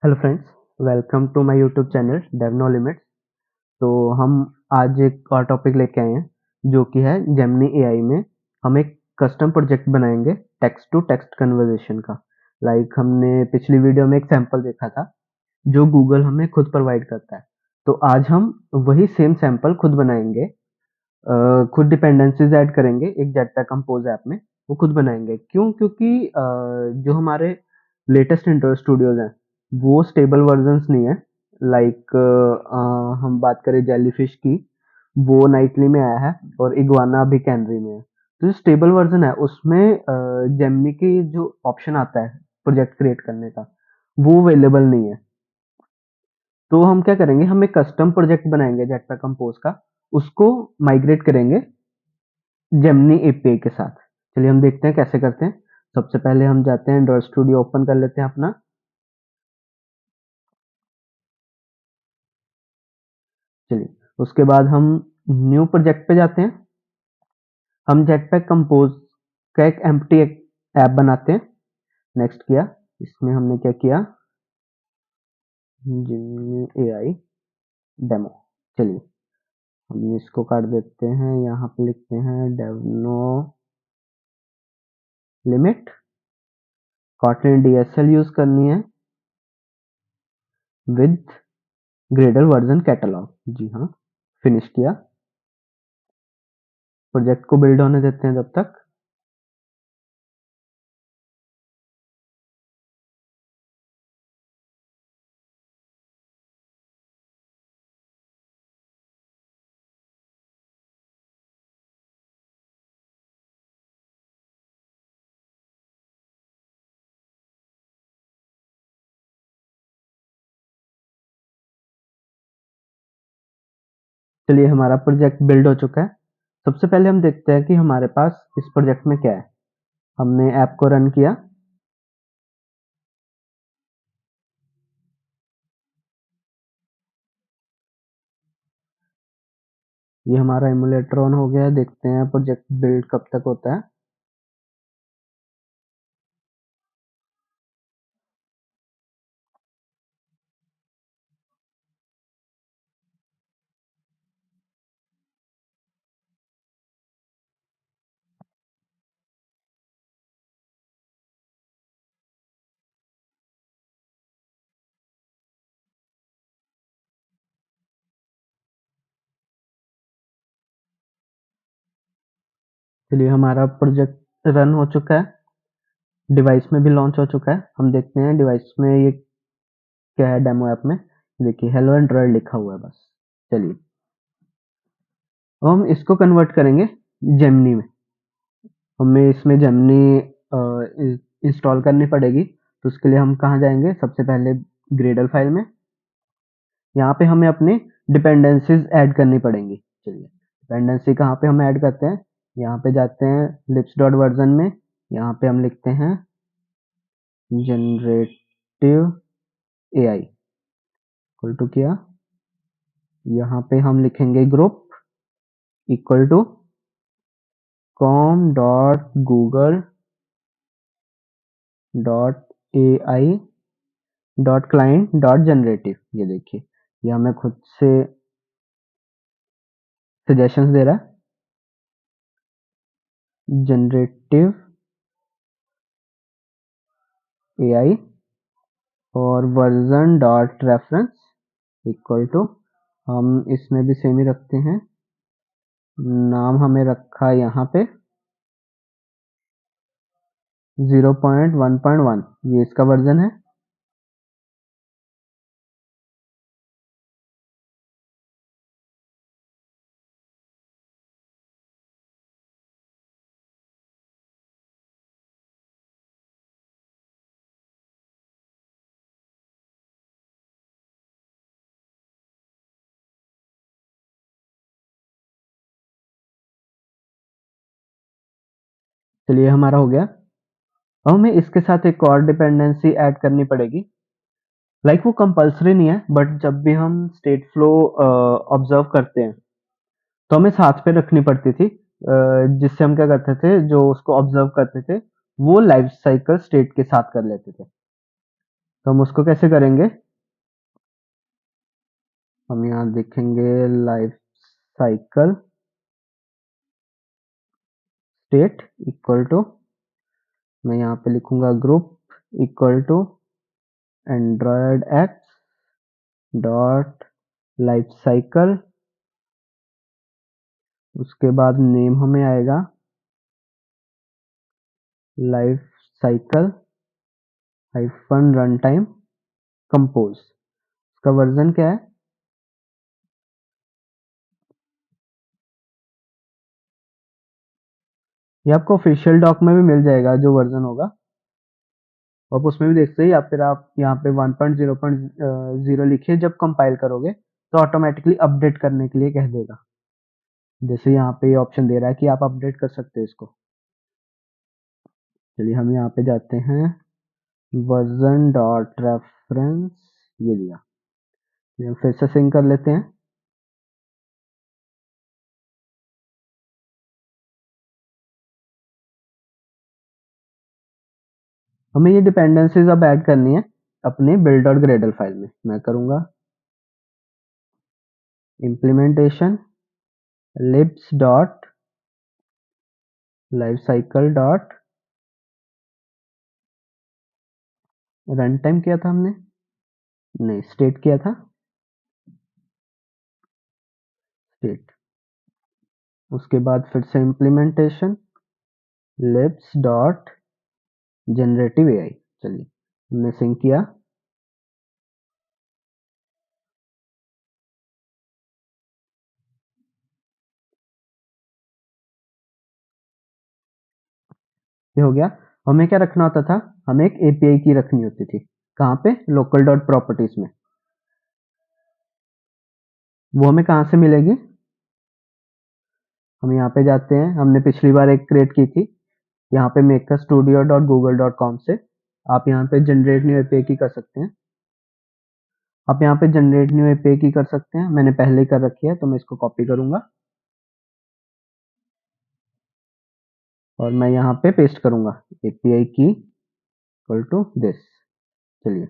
Hello friends, welcome to my YouTube channel Dev no limits. तो हम आज एक और टॉपिक लेके आए हैं जो कि है जेमिनी एआई में हम एक कस्टम प्रोजेक्ट बनाएंगे टेक्स्ट टू टेक्स्ट कन्वर्सेशन का। हमने पिछली वीडियो में एक सैंपल देखा था जो गूगल हमें खुद प्रोवाइड करता है। तो आज हम वही सेम सैंपल खुद बनाएंगे, खुद डिपेंडेंसीज ऐड करेंगे एक जेटपैक कंपोज ऐप में। वो खुद बनाएंगे क्यों? क्योंकि जो हमारे लेटेस्ट इंटरव्यू स्टूडियोज हैं वो स्टेबल वर्जन्स नहीं है। हम बात करें जेलीफिश की, वो नाइटली में आया है और इग्वाना अभी कैनरी में है। तो जो स्टेबल वर्जन है उसमें जेमिनी की जो ऑप्शन आता है प्रोजेक्ट क्रिएट करने का वो अवेलेबल नहीं है। तो हम क्या करेंगे, हम एक कस्टम प्रोजेक्ट बनाएंगे जेटपैक कंपोज का, उसको माइग्रेट करेंगे जेमिनी एपीआई के साथ। चलिए हम देखते हैं कैसे करते हैं। सबसे पहले हम जाते हैं एंड्रॉइड स्टूडियो, ओपन कर लेते हैं अपना। चलिए उसके बाद हम न्यू प्रोजेक्ट पे जाते हैं। हम जेटपैक कंपोज का एक एम्प्टी ऐप बनाते हैं। नेक्स्ट किया, इसमें हमने क्या किया, जेमिनी एआई डेमो। चलिए हम इसको काट देते हैं, यहाँ पे लिखते हैं डेवनो लिमिट, कॉटलिन डीएसएल यूज करनी है विद ग्रेडल वर्जन कैटलॉग। जी हाँ, फिनिश किया। प्रोजेक्ट को बिल्ड होने देते हैं जब तक। चलिए हमारा प्रोजेक्ट बिल्ड हो चुका है। सबसे पहले हम देखते हैं कि हमारे पास इस प्रोजेक्ट में क्या है। हमने ऐप को रन किया। ये हमारा एमुलेटर ऑन हो गया है। देखते हैं प्रोजेक्ट बिल्ड कब तक होता है। चलिए हमारा प्रोजेक्ट रन हो चुका है, डिवाइस में भी लॉन्च हो चुका है। हम देखते हैं डिवाइस में ये क्या है डेमो ऐप में। देखिए हेलो एंड्रॉइड लिखा हुआ है बस। चलिए अब हम इसको कन्वर्ट करेंगे जेमिनी में। हमें इसमें जेमिनी इंस्टॉल करनी पड़ेगी। तो उसके लिए हम कहाँ जाएंगे, सबसे पहले ग्रेडल फाइल में। यहाँ पे हमें अपनी डिपेंडेंसीज ऐड करनी पड़ेंगी। चलिए डिपेंडेंसी कहाँ पे हम ऐड करते हैं, यहाँ पे जाते हैं लिप्स डॉट वर्जन में। यहाँ पे हम लिखते हैं जनरेटिव एआई इक्वल टू किया, यहाँ पे हम लिखेंगे group equal to com dot Google dot A I dot client dot generative. ये देखिए ये हमें खुद से सजेशंस दे रहा है। जनरेटिव एआई और version dot reference equal to, हम इसमें भी सेम ही रखते हैं। नाम हमें रखा है यहाँ पे 0.1.1, ये इसका वर्जन है। चलिए हमारा हो गया। अब हमें इसके साथ एक और डिपेंडेंसी ऐड करनी पड़ेगी। वो कंपलसरी नहीं है, बट जब भी हम स्टेट फ्लो ऑब्जर्व करते हैं तो हमें साथ पे रखनी पड़ती थी, जिससे हम क्या करते थे, जो उसको ऑब्जर्व करते थे वो लाइफ साइकिल स्टेट के साथ कर लेते थे। तो हम उसको कैसे करेंगे, हम यहाँ देखेंगे life cycle state equal to, मैं यहाँ पे लिखूंगा group equal to android X dot life cycle, उसके बाद नेम हमें आएगा life cycle hyphen run time compose. इसका वर्जन क्या है, ये आपको ऑफिशियल डॉक में भी मिल जाएगा जो वर्जन होगा, आप उसमें भी देख सकते हैं, या फिर आप यहाँ पे 1.0.0 लिखिए, जब कंपाइल करोगे तो ऑटोमेटिकली अपडेट करने के लिए कह देगा। जैसे यहाँ पे ये ऑप्शन दे रहा है कि आप अपडेट कर सकते हो इसको। चलिए हम यहाँ पे जाते हैं, वर्जन डॉट रेफरेंस ये लिया, ये हम फिर से सिंक कर लेते हैं। हमें ये डिपेंडेंसीज अब ऐड करनी है अपने बिल्ड और ग्रेडल फाइल में। मैं करूंगा implementation libs dot life cycle dot run time किया था हमने, नहीं स्टेट किया था, स्टेट, उसके बाद फिर से implementation libs dot generative AI. चलिए हमने सिंक किया, ये हो गया। हमें क्या रखना होता था, हमें एक एपीआई की रखनी होती थी, कहाँ पे, लोकल डॉट प्रॉपर्टीज में। वो हमें कहाँ से मिलेगी, हम यहाँ पे जाते हैं, हमने पिछली बार एक क्रिएट की थी, यहाँ पे maker studio dot Google dot com से आप यहाँ पे जनरेट न्यू एपीआई की कर सकते हैं। आप यहाँ पे जनरेट न्यू एपीआई की कर सकते हैं, मैंने पहले ही कर रखी है तो मैं इसको कॉपी करूंगा और मैं यहाँ पे पेस्ट करूंगा एपीआई की इक्वल टू दिस। चलिए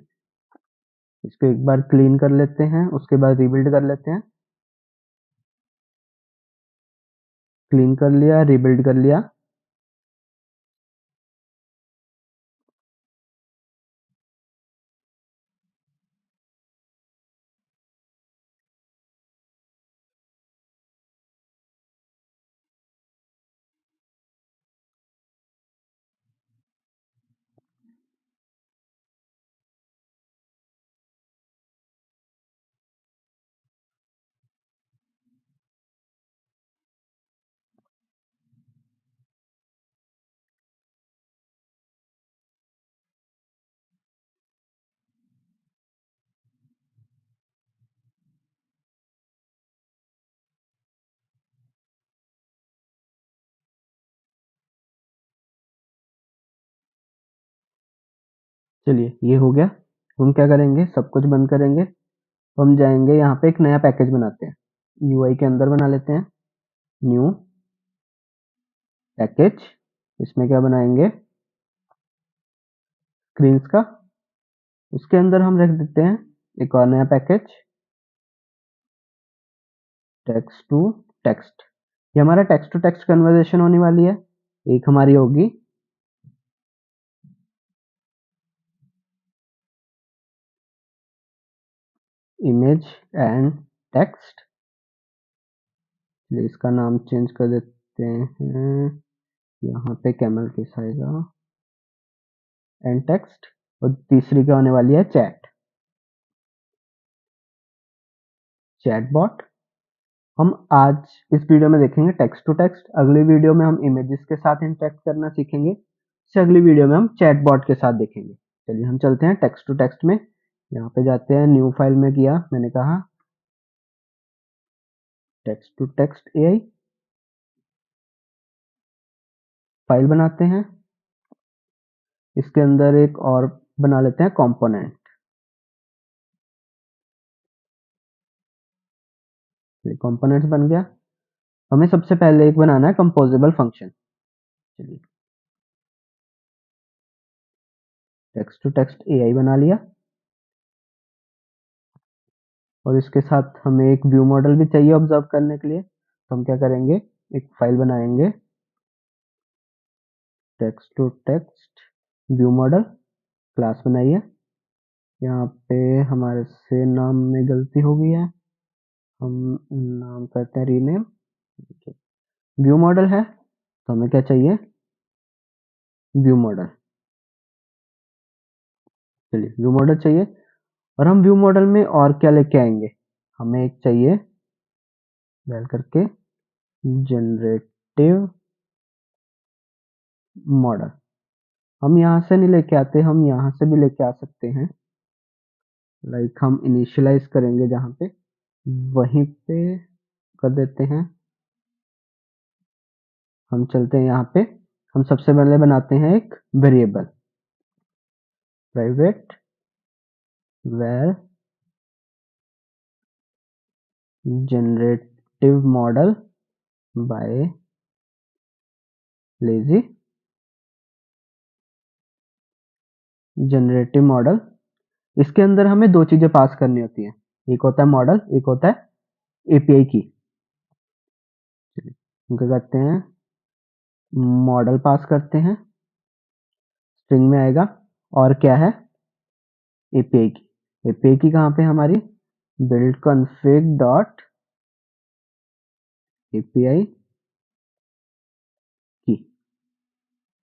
इसको एक बार क्लीन कर लेते हैं, उसके बाद रीबिल्ड कर लेते हैं। क्लीन कर लिया, रीबिल्ड कर लिया, चलिए ये हो गया। हम क्या करेंगे, सब कुछ बंद करेंगे, हम जाएंगे यहाँ पे एक नया पैकेज बनाते हैं, यूआई के अंदर बना लेते हैं न्यू पैकेज, इसमें क्या बनाएंगे, स्क्रीन्स का, उसके अंदर हम रख देते हैं एक और नया पैकेज टेक्स्ट टू टेक्स्ट। ये हमारा टेक्स्ट टू टेक्स्ट कन्वर्सेशन होने वाली है। एक हमारी होगी इमेज एंड टेक्स्ट, इसका नाम चेंज कर देते हैं, यहाँ पे कैमल केस आएगा एंड टेक्स्ट, और तीसरी क्या होने वाली है, चैट, चैटबॉट। हम आज इस वीडियो में देखेंगे टेक्स्ट टू टेक्स्ट, अगली वीडियो में हम इमेजेस के साथ इंटरेक्ट करना सीखेंगे, इससे अगली वीडियो में हम चैटबॉट के साथ देखेंगे। चलिए हम चलते हैं टेक्स्ट टू टेक्स्ट में, यहाँ पे जाते हैं, न्यू फाइल में किया मैंने कहा text to text AI, file बनाते हैं, इसके अंदर एक और बना लेते हैं कंपोनेंट, कंपोनेंट्स बन गया। हमें सबसे पहले एक बनाना है कंपोजेबल फंक्शन। चलिए टेक्स्ट टू टेक्स्ट एआई बना लिया, और इसके साथ हमें एक व्यू मॉडल भी चाहिए ऑब्जर्व करने के लिए। तो हम क्या करेंगे, एक फाइल बनाएंगे, text to text view model, class बनाइए। यहाँ पे हमारे से नाम में गलती हो गई है, हम नाम करते हैं रीनेम। व्यू मॉडल है तो हमें क्या चाहिए, व्यू मॉडल। चलिए व्यू मॉडल चाहिए, और हम व्यू मॉडल में और क्या लेके आएंगे, हमें एक चाहिए वेल करके जनरेटिव मॉडल। हम यहाँ से नहीं लेके आते, हम यहाँ से भी लेके आ सकते हैं। लाइक हम इनिशियलाइज करेंगे जहाँ पे, वहीं पे कर देते हैं। हम चलते हैं यहाँ पे, हम सबसे पहले बनाते हैं एक variable, private var generative model by lazy generative model. इसके अंदर हमें दो चीजें पास करनी होती हैं, एक होता है मॉडल, एक होता है एपीआई की। हम क्या करते हैं, मॉडल पास करते हैं, स्ट्रिंग में आएगा, और क्या है, एपीआई की। एपीआई की कहाँ पे हमारी, बिल्ड कॉन्फ़िग डॉट एपीआई की।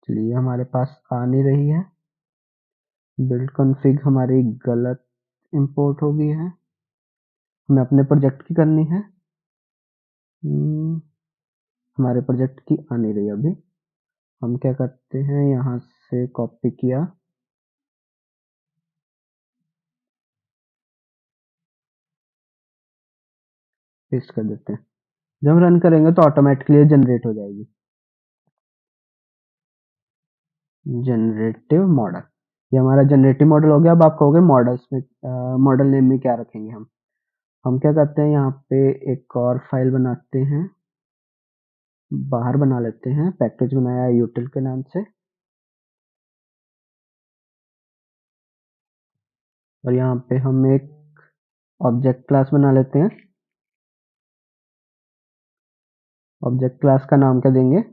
चलिए हमारे पास आ नहीं रही है, बिल्ड कॉन्फ़िग हमारी गलत इंपोर्ट हो गई है, हमें अपने प्रोजेक्ट की करनी है। हमारे प्रोजेक्ट की आ नहीं रही अभी। हम क्या करते हैं, यहाँ से कॉपी किया, पेस्ट कर देते हैं। जब हम रन करेंगे तो ऑटोमेटिकली जनरेट हो जाएगी जनरेटिव मॉडल। ये हमारा जनरेटिव मॉडल हो गया। अब आप कहोगे मॉडल्स में, मॉडल नेम में क्या रखेंगे हम क्या करते हैं, यहाँ पे एक और फाइल बनाते हैं, बाहर बना लेते हैं, पैकेज बनाया है यूटिल के नाम से, और यहाँ पे हम एक ऑब्जेक्ट क्लास बना लेते हैं। ऑब्जेक्ट क्लास का नाम क्या देंगे,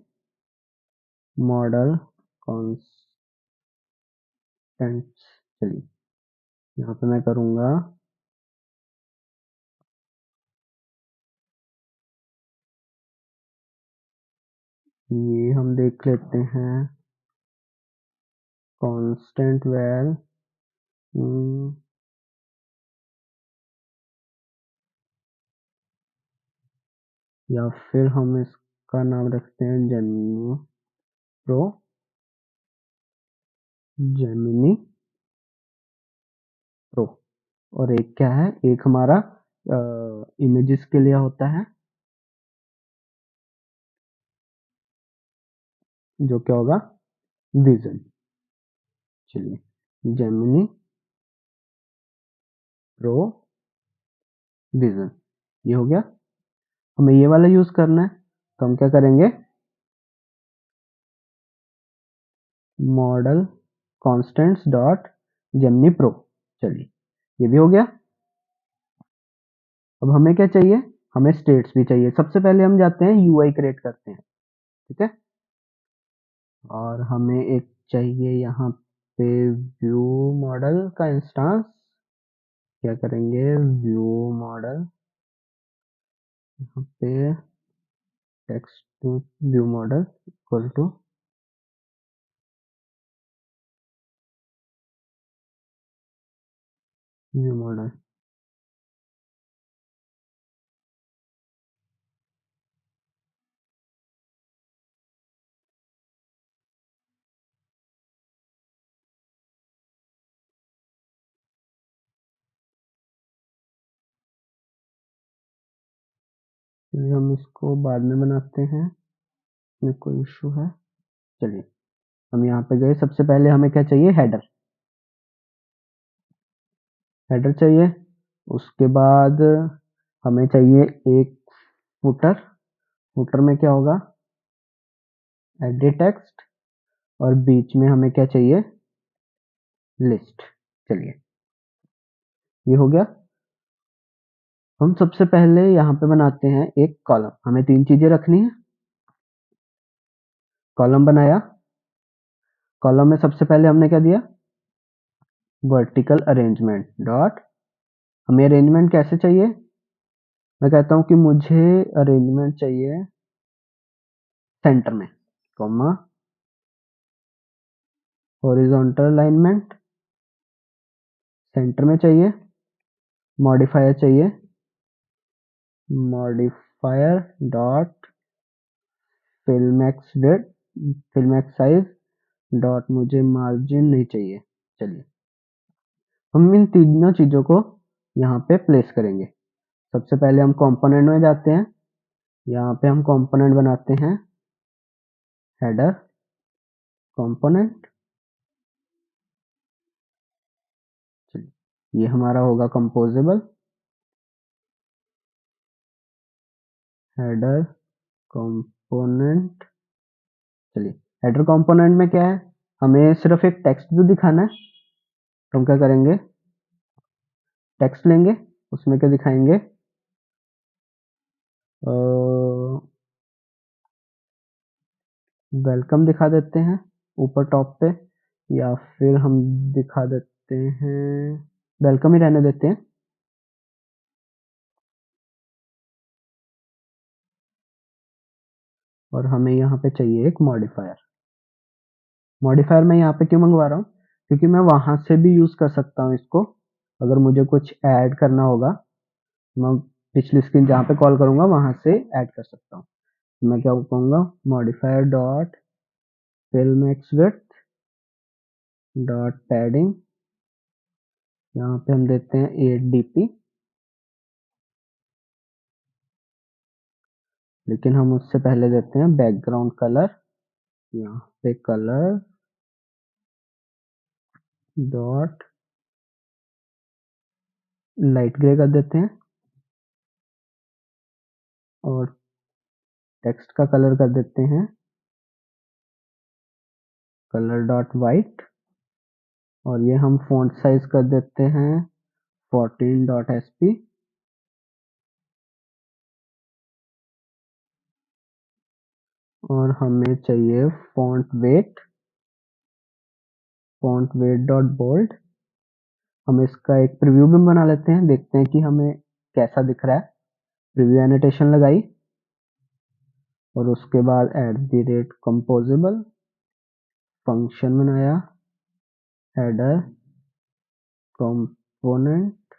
मॉडल कॉन्स्टेंट्स। चलिए यहाँ पे मैं करूँगा ये, हम देख लेते हैं कांस्टेंट वैल या फिर हम इसका नाम रखते हैं जेमिनी प्रो, जेमिनी प्रो। और एक क्या है, एक हमारा इमेजेस के लिए होता है, जो क्या होगा, विजन। चलिए जेमिनी प्रो विजन, ये हो गया। हमें ये वाला यूज करना है, तो हम क्या करेंगे, model constants dot Gemini pro. चलिए ये भी हो गया। अब हमें क्या चाहिए, हमें स्टेट्स भी चाहिए। सबसे पहले हम जाते हैं यूआई क्रिएट करते हैं, ठीक है। और हमें एक चाहिए यहाँ पे व्यू मॉडल का इंस्टेंस। क्या करेंगे, व्यू मॉडल, यहाँ पे text to view model equal to view model. चलिए हम इसको बाद में बनाते हैं, इसमें कोई इशू है। चलिए हम यहाँ पे गए, सबसे पहले हमें क्या चाहिए, हेडर। हेडर चाहिए, उसके बाद हमें चाहिए एक फुटर। फुटर में क्या होगा, एडिट टेक्स्ट, और बीच में हमें क्या चाहिए, लिस्ट। चलिए ये हो गया। हम सबसे पहले यहाँ पे बनाते हैं एक कॉलम। हमें 3 चीजें रखनी है। कॉलम बनाया। कॉलम में सबसे पहले हमने क्या दिया, वर्टिकल अरेंजमेंट डॉट। हमें अरेंजमेंट कैसे चाहिए, मैं कहता हूँ कि मुझे अरेंजमेंट चाहिए सेंटर में, कॉमा हॉरिजॉन्टल अलाइनमेंट सेंटर में चाहिए। मॉडिफायर चाहिए, modifier dot fill max width, fill max size dot, मुझे मार्जिन नहीं चाहिए। चलिए हम इन तीनों चीजों को यहाँ पे प्लेस करेंगे। सबसे पहले हम कंपोनेंट में जाते हैं। यहाँ पे हम कंपोनेंट बनाते हैं हेडर कंपोनेंट। चलिए ये हमारा होगा कंपोजेबल हेडर कंपोनेंट। चलिए हेडर कंपोनेंट में क्या है, हमें सिर्फ एक टेक्स्ट भी दिखाना है, तो हम क्या करेंगे, टेक्स्ट लेंगे, उसमें क्या दिखाएंगे, वेलकम दिखा देते हैं ऊपर टॉप पे, या फिर हम दिखा देते हैं, वेलकम ही रहने देते हैं। और हमें यहाँ पे चाहिए एक मॉडिफायर। मॉडिफायर मैं यहाँ पे क्यों मंगवा रहा हूँ, क्योंकि मैं वहां से भी यूज कर सकता हूँ इसको। अगर मुझे कुछ ऐड करना होगा, मैं पिछली स्क्रीन जहाँ पे कॉल करूंगा वहां से ऐड कर सकता हूँ। मैं क्या कहूँगा, modifier dot fill max width dot padding, यहाँ पे हम देते हैं 8 dp, लेकिन हम उससे पहले देते हैं बैकग्राउंड कलर, यहाँ पे कलर डॉट लाइट ग्रे कर देते हैं, और टेक्स्ट का कलर कर देते हैं कलर डॉट वाइट, और ये हम फॉन्ट साइज कर देते हैं 14.sp, और हमें चाहिए फॉन्ट वेट डॉट बोल्ड। हम इसका एक प्रीव्यू भी बना लेते हैं, देखते हैं कि हमें कैसा दिख रहा है। प्रीव्यू एनोटेशन लगाई, और उसके बाद @composable फंक्शन बनाया, header component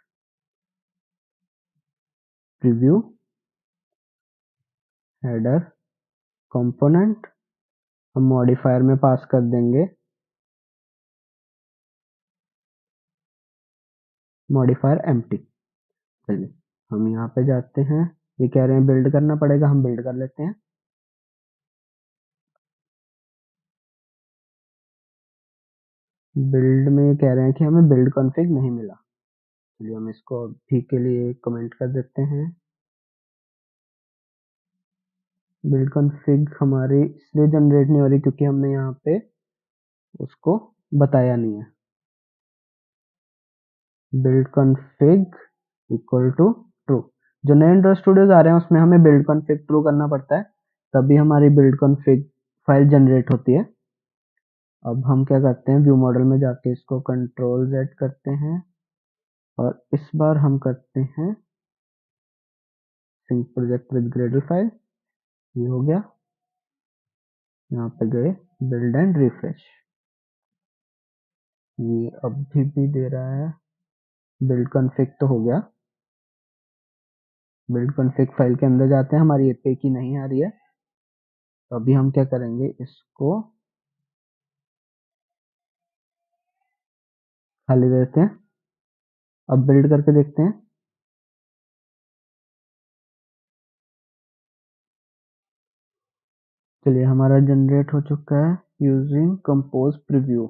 preview header component, हम मॉडिफायर में पास कर देंगे मॉडिफायर एम्प्टी। चलिए हम यहाँ पे जाते हैं, ये कह रहे हैं बिल्ड करना पड़ेगा, हम बिल्ड कर लेते हैं। बिल्ड में ये कह रहे हैं कि हमें बिल्ड कॉन्फ़िग नहीं मिला। चलिए हम इसको अभी के लिए कमेंट कर देते हैं। बिल्ड कॉन्फ़िग हमारी इसलिए जनरेट नहीं हो रही क्योंकि हमने यहाँ पे उसको बताया नहीं है। Build config equal to true. जो नए एंड्रॉइड स्टूडियोज आ रहे हैं उसमें हमें बिल्ड कॉन्फ़िग ट्रू करना पड़ता है, तभी हमारी बिल्ड कॉन्फ़िग फाइल जनरेट होती है। अब हम क्या करते हैं, व्यू मॉडल में जाके इसको Ctrl+Z करते हैं, और इस बार हम करते हैं sync project with gradle file. ये हो गया, यहाँ पे गए बिल्ड एंड रिफ्रेश, ये अभी भी दे रहा है। बिल्ड कॉन्फ़िग तो हो गया। बिल्ड कॉन्फ़िग फाइल के अंदर जाते हैं, हमारी एपीआई की नहीं आ रही है, तो अभी हम क्या करेंगे, इसको खाली देते हैं। अब बिल्ड करके देखते हैं। चलिए हमारा जनरेट हो चुका है यूजिंग कंपोज प्रीव्यू।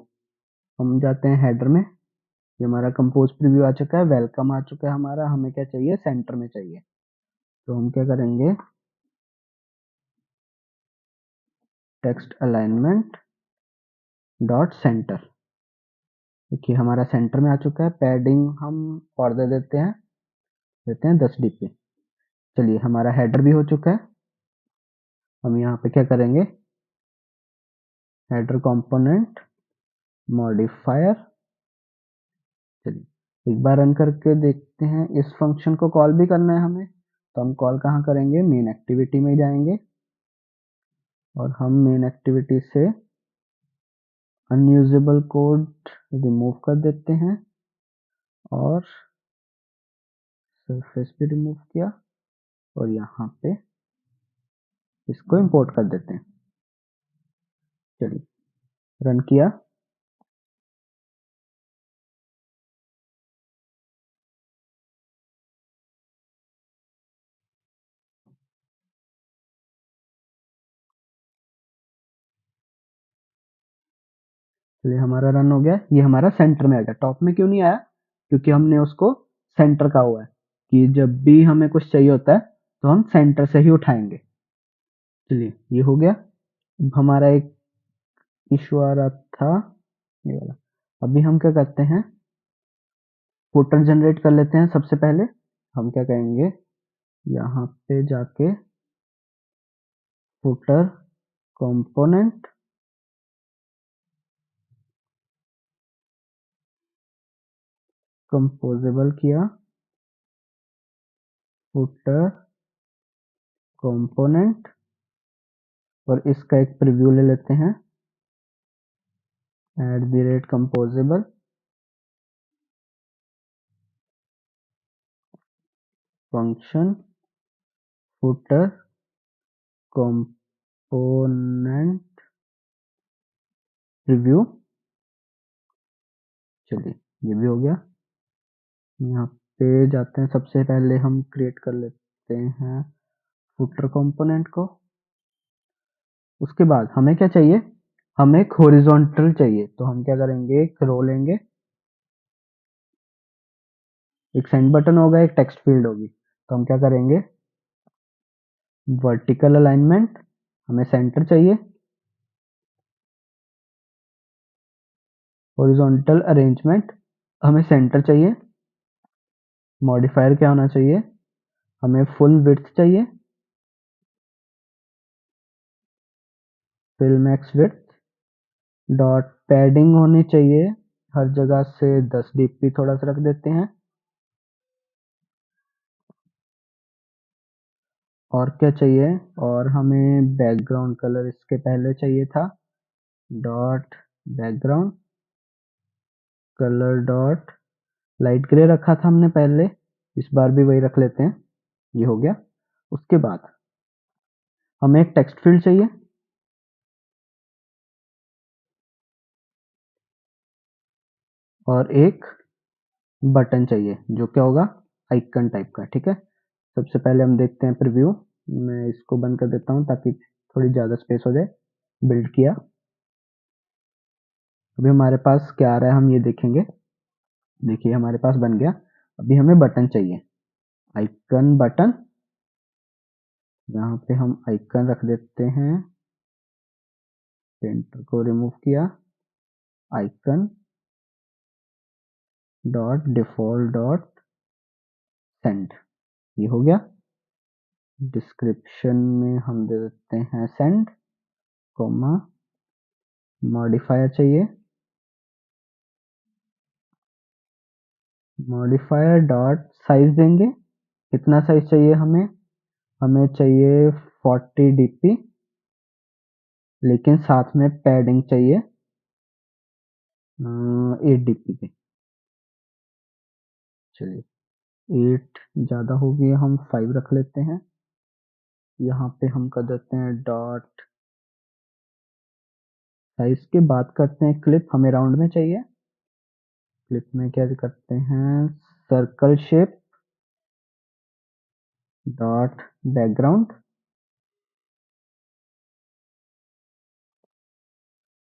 हम जाते हैं हेडर में, ये हमारा कंपोज प्रीव्यू आ चुका है, वेलकम आ चुका है हमारा। हमें क्या चाहिए, सेंटर में चाहिए, तो हम क्या करेंगे, टेक्स्ट अलाइनमेंट डॉट सेंटर। देखिए हमारा सेंटर में आ चुका है। पैडिंग हम और दे देते हैं देते हैं 10 डीपी। चलिए हमारा हेडर भी हो चुका है। हम यहाँ पे क्या करेंगे, हेडर कंपोनेंट मॉडिफायर। चलिए एक बार रन करके देखते हैं। इस फंक्शन को कॉल भी करना है हमें, तो हम कॉल कहाँ करेंगे, मेन एक्टिविटी में जाएंगे और हम मेन एक्टिविटी से अनयूजेबल कोड रिमूव कर देते हैं और सरफेस भी रिमूव किया और यहाँ पे इसको इंपोर्ट कर देते हैं। चलिए रन किया। चलिए हमारा रन हो गया। ये हमारा सेंटर में आ गया। टॉप में क्यों नहीं आया, क्योंकि हमने उसको सेंटर का हुआ है कि जब भी हमें कुछ चाहिए होता है तो हम सेंटर से ही उठाएंगे। चलिए ये हो गया। अब हमारा एक इशू आ रहा था ये वाला। अभी हम क्या करते हैं, फुटर जनरेट कर लेते हैं। सबसे पहले हम क्या करेंगे, यहाँ पे जाके फुटर कंपोनेंट कंपोजेबल किया, फुटर कंपोनेंट और इसका एक प्रीव्यू ले लेते हैं, @composable function footer component preview. चलिए ये भी हो गया। यहाँ पे जाते हैं, सबसे पहले हम क्रिएट कर लेते हैं फुटर कंपोनेंट को। उसके बाद हमें क्या चाहिए, हमें एक हॉरिजॉन्टल चाहिए, तो हम क्या करेंगे, एक रो लेंगे, एक सेंड बटन होगा, एक टेक्स्ट फील्ड होगी। तो हम क्या करेंगे, वर्टिकल अलाइनमेंट हमें सेंटर चाहिए, हॉरिजॉन्टल अरेंजमेंट हमें सेंटर चाहिए, मॉडिफायर क्या होना चाहिए, हमें फुल विड्थ चाहिए, fill max width dot padding होनी चाहिए हर जगह से 10 डीपी, थोड़ा सा रख देते हैं। और क्या चाहिए, और हमें बैकग्राउंड कलर इसके पहले चाहिए था, dot background colour dot light grey रखा था हमने पहले, इस बार भी वही रख लेते हैं। ये हो गया। उसके बाद हमें एक टेक्स्ट फील्ड चाहिए और एक बटन चाहिए जो क्या होगा, आइकन टाइप का। ठीक है, सबसे पहले हम देखते हैं प्रीव्यू। मैं इसको बंद कर देता हूँ ताकि थोड़ी ज़्यादा स्पेस हो जाए। बिल्ड किया, अभी हमारे पास क्या आ रहा है हम ये देखेंगे। देखिए हमारे पास बन गया। अभी हमें बटन चाहिए, आइकन बटन। यहाँ पे हम आइकन रख देते हैं, पेंटर को रिमूव किया, icon dot default dot send. ये हो गया। डिस्क्रिप्शन में हम दे देते हैं सेंड, कॉमा मॉडिफायर चाहिए, मॉडिफायर डॉट साइज देंगे। कितना साइज चाहिए हमें, हमें चाहिए 40 डीपी, लेकिन साथ में पैडिंग चाहिए 8 डीपी की। चलिए 8 ज़्यादा हो गई, हम 5 रख लेते हैं। यहाँ पे हम कर देते हैं डॉट साइज के बाद करते हैं क्लिप, हमें राउंड में चाहिए। क्लिप में क्या करते हैं, circle shape dot background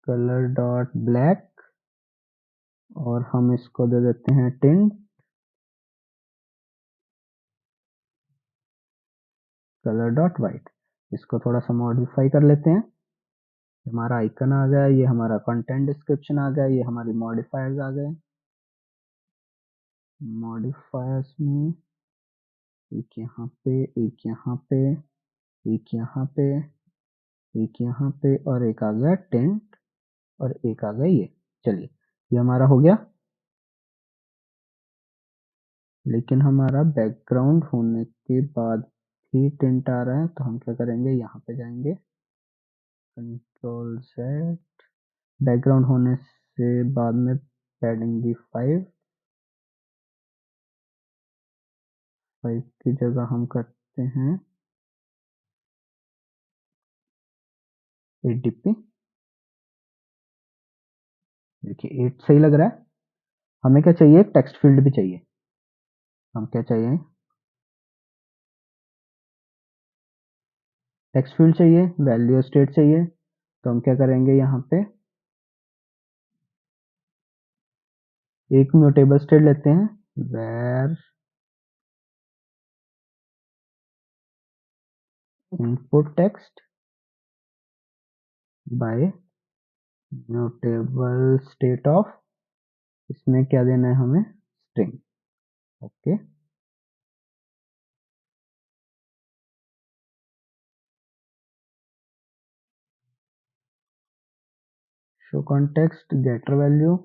colour dot black और हम इसको दे देते हैं टिंट कलर डॉट वाइट। इसको थोड़ा सा मॉडिफाई कर लेते हैं। हमारा आइकन आ गया, ये हमारा कंटेंट डिस्क्रिप्शन आ गया, ये हमारी मॉडिफायर्स आ गए। मॉडिफायर्स में एक यहाँ पे, एक यहाँ पे, एक यहाँ पे, एक यहाँ पे, और एक आ गया टेंट, और एक आ गया ये। चलिए, ये हमारा हो गया। लेकिन हमारा बैकग्राउंड होने के बाद भी टेंट आ रहा है, तो हम क्या करेंगे, यहाँ पे जाएंगे, कंट्रोल सेट, बैकग्राउंड होने से बाद में पैडिंग दी 5 की जगह हम करते हैं 8 dp। देखिए 8 सही लग रहा है। हमें क्या चाहिए, टेक्स्ट फील्ड भी चाहिए। हम क्या चाहिए, टेक्स्ट फील्ड चाहिए, वैल्यू स्टेट चाहिए। तो हम क्या करेंगे, यहाँ पे एक म्यूटेबल स्टेट लेते हैं, where input text by mutable state of, इसमें क्या देना है हमें, string. Okay, show context getter value,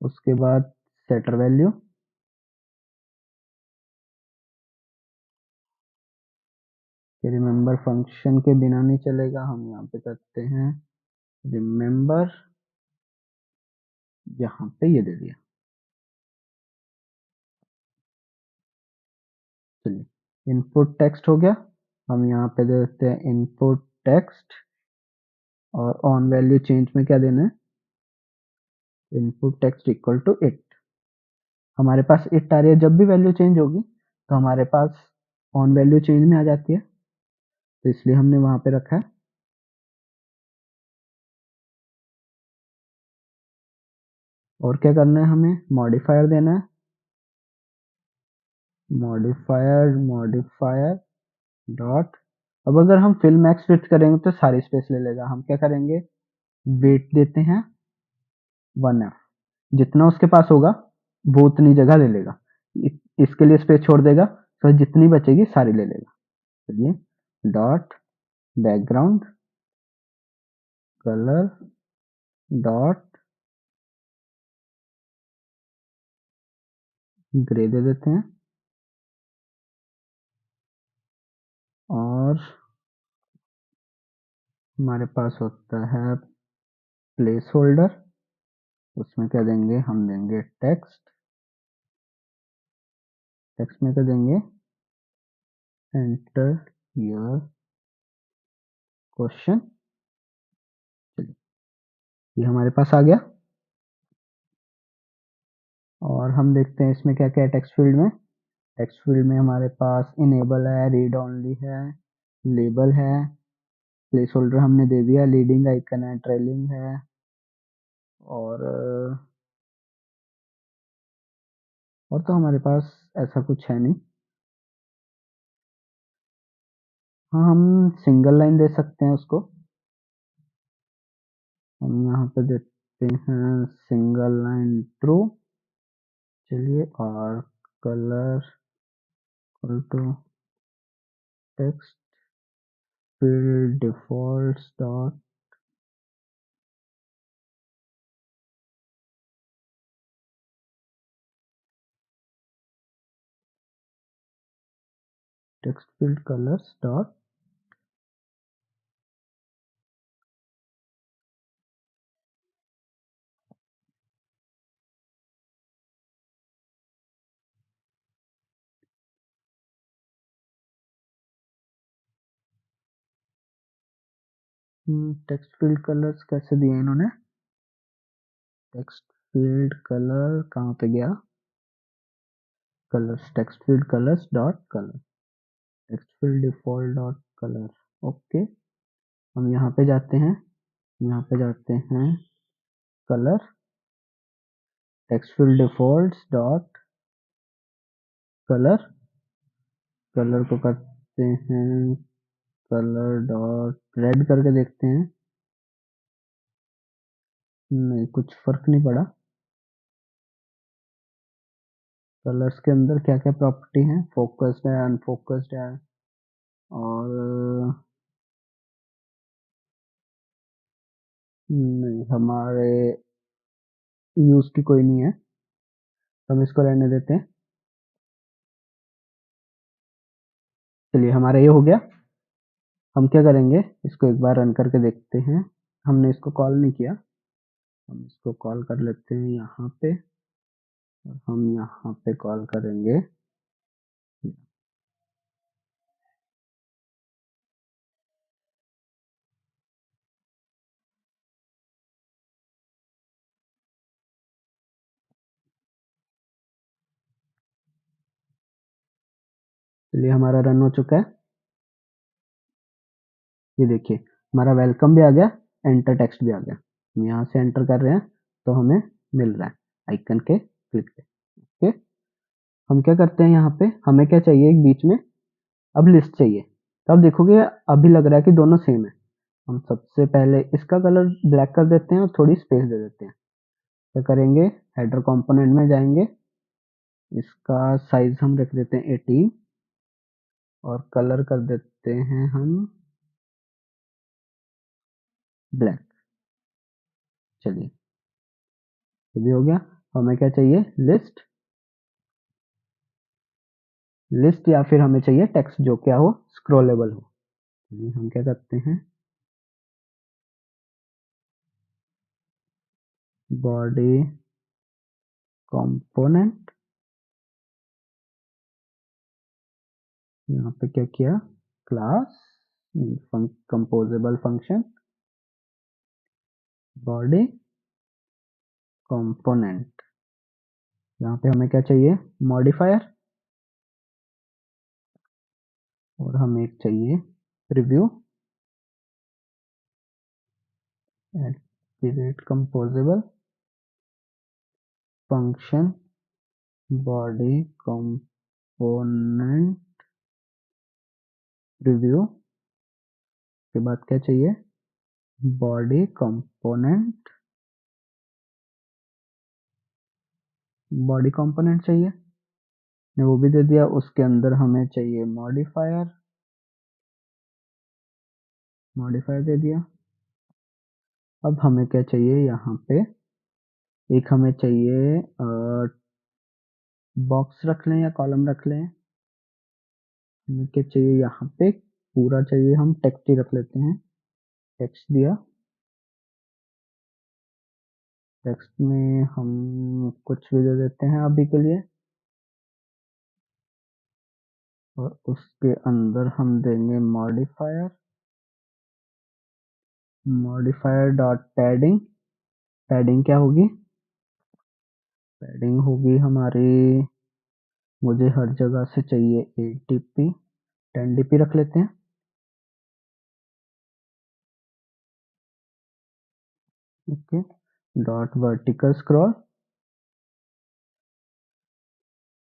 उसके बाद सेटर वैल्यू। रिमेंबर फंक्शन के बिना नहीं चलेगा, हम यहाँ पे करते हैं रिमेंबर, यहाँ पे ये दे दिया। चलिए, इनपुट टेक्स्ट हो गया। हम यहाँ पे दे देते हैं इनपुट टेक्स्ट, और ऑन वैल्यू चेंज में क्या देना है, input text equal to it. हमारे पास इट आ रही है, जब भी वैल्यू चेंज होगी तो हमारे पास ऑन वैल्यू चेंज में आ जाती है, तो इसलिए हमने वहां पे रखा है। और क्या करना है, हमें मॉडिफायर देना है, मॉडिफायर डॉट। अब अगर हम फिल मैक्स विड्थ करेंगे तो सारी स्पेस ले लेगा। हम क्या करेंगे, वेट देते हैं 1f, जितना उसके पास होगा वो उतनी जगह ले लेगा, इसके लिए स्पेस छोड़ देगा, तो जितनी बचेगी सारी ले लेगा। चलिए, dot background colour dot grey दे देते हैं, और हमारे पास होता है प्लेस होल्डर, उसमें क्या देंगे, हम देंगे टेक्स्ट, टेक्स्ट में क्या देंगे, एंटर योर क्वेश्चन। चलिए, ये हमारे पास आ गया। और हम देखते हैं इसमें क्या क्या है टेक्स्ट फील्ड में। टेक्स्ट फील्ड में हमारे पास इनेबल है, रीड ओनली है, लेबल है, प्लेस होल्डर हमने दे दिया, लीडिंग आइकन है, ट्रेलिंग है, और तो हमारे पास ऐसा कुछ है नहीं। हाँ, हम सिंगल लाइन दे सकते हैं उसको। हम यहाँ पे देते हैं सिंगल लाइन ट्रू। चलिए, और colour equal to text field defaults dot, text field colours dot. Text field colours कैसे दिए इन्होंने, टेक्स्ट फील्ड कलर कहाँ पे गया, colours, text field colours dot colour, text field default dot colour. Okay, हम यहाँ पे जाते हैं, यहाँ पे जाते हैं colour, text field defaults dot colour, colour को करते हैं कलर डॉट रेड करके देखते हैं। नहीं, कुछ फर्क नहीं पड़ा। कलर्स के अंदर क्या क्या प्रॉपर्टी है, फोकस्ड है, अनफोकस्ड है, और नहीं, हमारे यूज की कोई नहीं है, तो हम इसको रहने देते हैं। चलिए हमारा ये हो गया। हम क्या करेंगे, इसको एक बार रन करके देखते हैं। हमने इसको कॉल नहीं किया, हम इसको कॉल कर लेते हैं यहाँ पे, और हम यहाँ पे कॉल करेंगे। चलिए हमारा रन हो चुका है। ये देखिए हमारा वेलकम भी आ गया, एंटर टेक्स्ट भी आ गया। हम यहाँ से एंटर कर रहे हैं तो हमें मिल रहा है आइकन के क्लिक पे। ओके, हम क्या करते हैं, यहाँ पे हमें क्या चाहिए, एक बीच में अब लिस्ट चाहिए। तो अब देखोगे अभी लग रहा है कि दोनों सेम है। हम सबसे पहले इसका कलर ब्लैक कर देते हैं और थोड़ी स्पेस दे देते हैं। क्या करेंगे, हेडर कंपोनेंट में जाएंगे, इसका साइज हम रख देते हैं 18 और कलर कर देते हैं हम ब्लैक। चलिए ये भी हो गया। हमें क्या चाहिए, लिस्ट, लिस्ट या फिर हमें चाहिए टेक्स्ट जो क्या हो, स्क्रॉलेबल हो। चलिए हम क्या करते हैं, बॉडी कंपोनेंट, यहाँ पे क्या किया, class composable function body component. यहाँ पे हमें क्या चाहिए, मॉडिफायर, और हमें एक चाहिए preview activate composable function body component preview. के बाद क्या चाहिए, बॉडी कंपोनेंट, बॉडी कंपोनेंट चाहिए, ने वो भी दे दिया। उसके अंदर हमें चाहिए मॉडिफायर, मॉडिफायर दे दिया। अब हमें क्या चाहिए, यहाँ पे एक हमें चाहिए बॉक्स रख लें या कॉलम रख लें। हमें क्या चाहिए, यहाँ पे पूरा चाहिए, हम टेक्स्ट ही रख लेते हैं। टेक्स्ट दिया, टेक्स्ट में हम कुछ भी दे देते हैं अभी के लिए, और उसके अंदर हम देंगे modifier, modifier dot padding. Padding क्या होगी, पैडिंग होगी हमारी, मुझे हर जगह से चाहिए 8 dp, 10 dp रख लेते हैं। Okay, dot vertical scroll.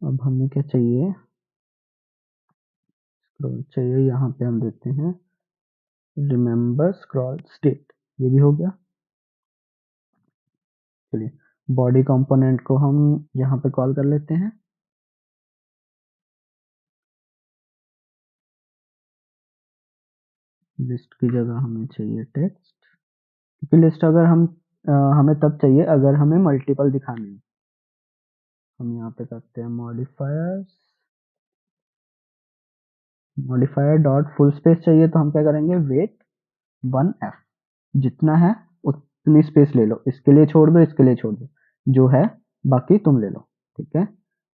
अब हमें क्या चाहिए, स्क्रॉल चाहिए, यहाँ पे हम देते हैं रिमेंबर स्क्रॉल स्टेट। ये भी हो गया। चलिए बॉडी कंपोनेंट को हम यहाँ पे कॉल कर लेते हैं। लिस्ट की जगह हमें चाहिए टेक्स्ट, क्योंकि लिस्ट अगर हम हमें तब चाहिए अगर हमें मल्टीपल दिखाने हैं। हम यहाँ पे करते हैं modifiers, modifier dot full space चाहिए तो हम क्या करेंगे, वेट 1f, जितना है उतनी स्पेस ले लो, इसके लिए छोड़ दो, इसके लिए छोड़ दो, जो है बाकी तुम ले लो। ठीक है,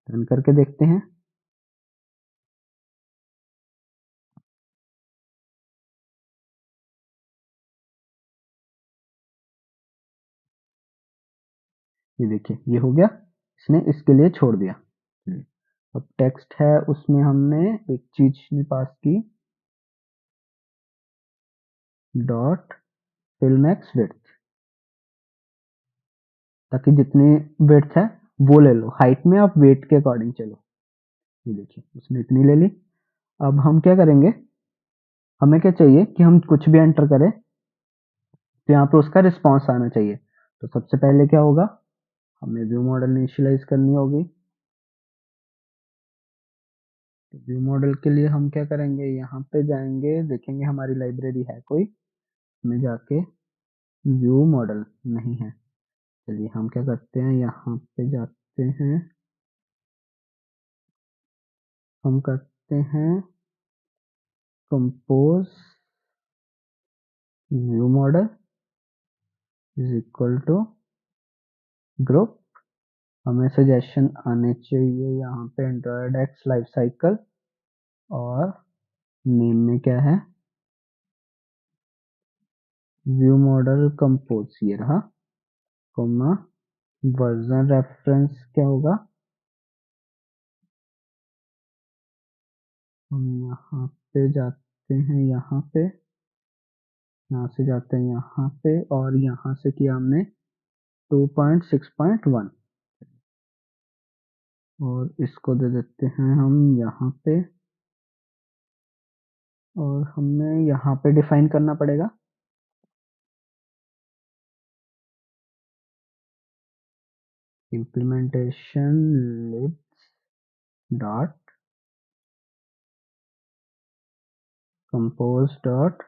रन करके देखते हैं। ये देखिए ये हो गया, इसने इसके लिए छोड़ दिया। अब टेक्स्ट है, उसमें हमने एक चीज पास की, डॉट फिल मैक्स विड्थ, ताकि जितनी विड्थ है वो ले लो, हाइट में आप वेट के अकॉर्डिंग चलो। ये देखिए उसने इतनी ले ली। अब हम क्या करेंगे, हमें क्या चाहिए कि हम कुछ भी एंटर करें तो यहाँ पे उसका रिस्पॉन्स आना चाहिए। तो सबसे पहले क्या होगा, हमें व्यू मॉडल इनिशियलाइज करनी होगी। तो व्यू मॉडल के लिए हम क्या करेंगे, यहाँ पे जाएंगे, देखेंगे हमारी लाइब्रेरी है कोई, में जाके व्यू मॉडल नहीं है। चलिए हम क्या करते हैं, यहाँ पे जाते हैं, हम करते हैं compose view model is equal to group. हमें सजेशन आने चाहिए यहाँ पे एंड्रॉयड एक्स लाइफ साइकिल, और नेम में क्या है, व्यू मॉडल कंपोज, ये रहा, कोमा वर्जन रेफरेंस क्या होगा, हम यहाँ पे जाते हैं, यहाँ से जाते हैं यहाँ पे, और यहाँ से किया हमने 2.6.1, और इसको दे देते हैं हम यहाँ पे, और हमें यहाँ पे डिफाइन करना पड़ेगा implementation libs dot compose dot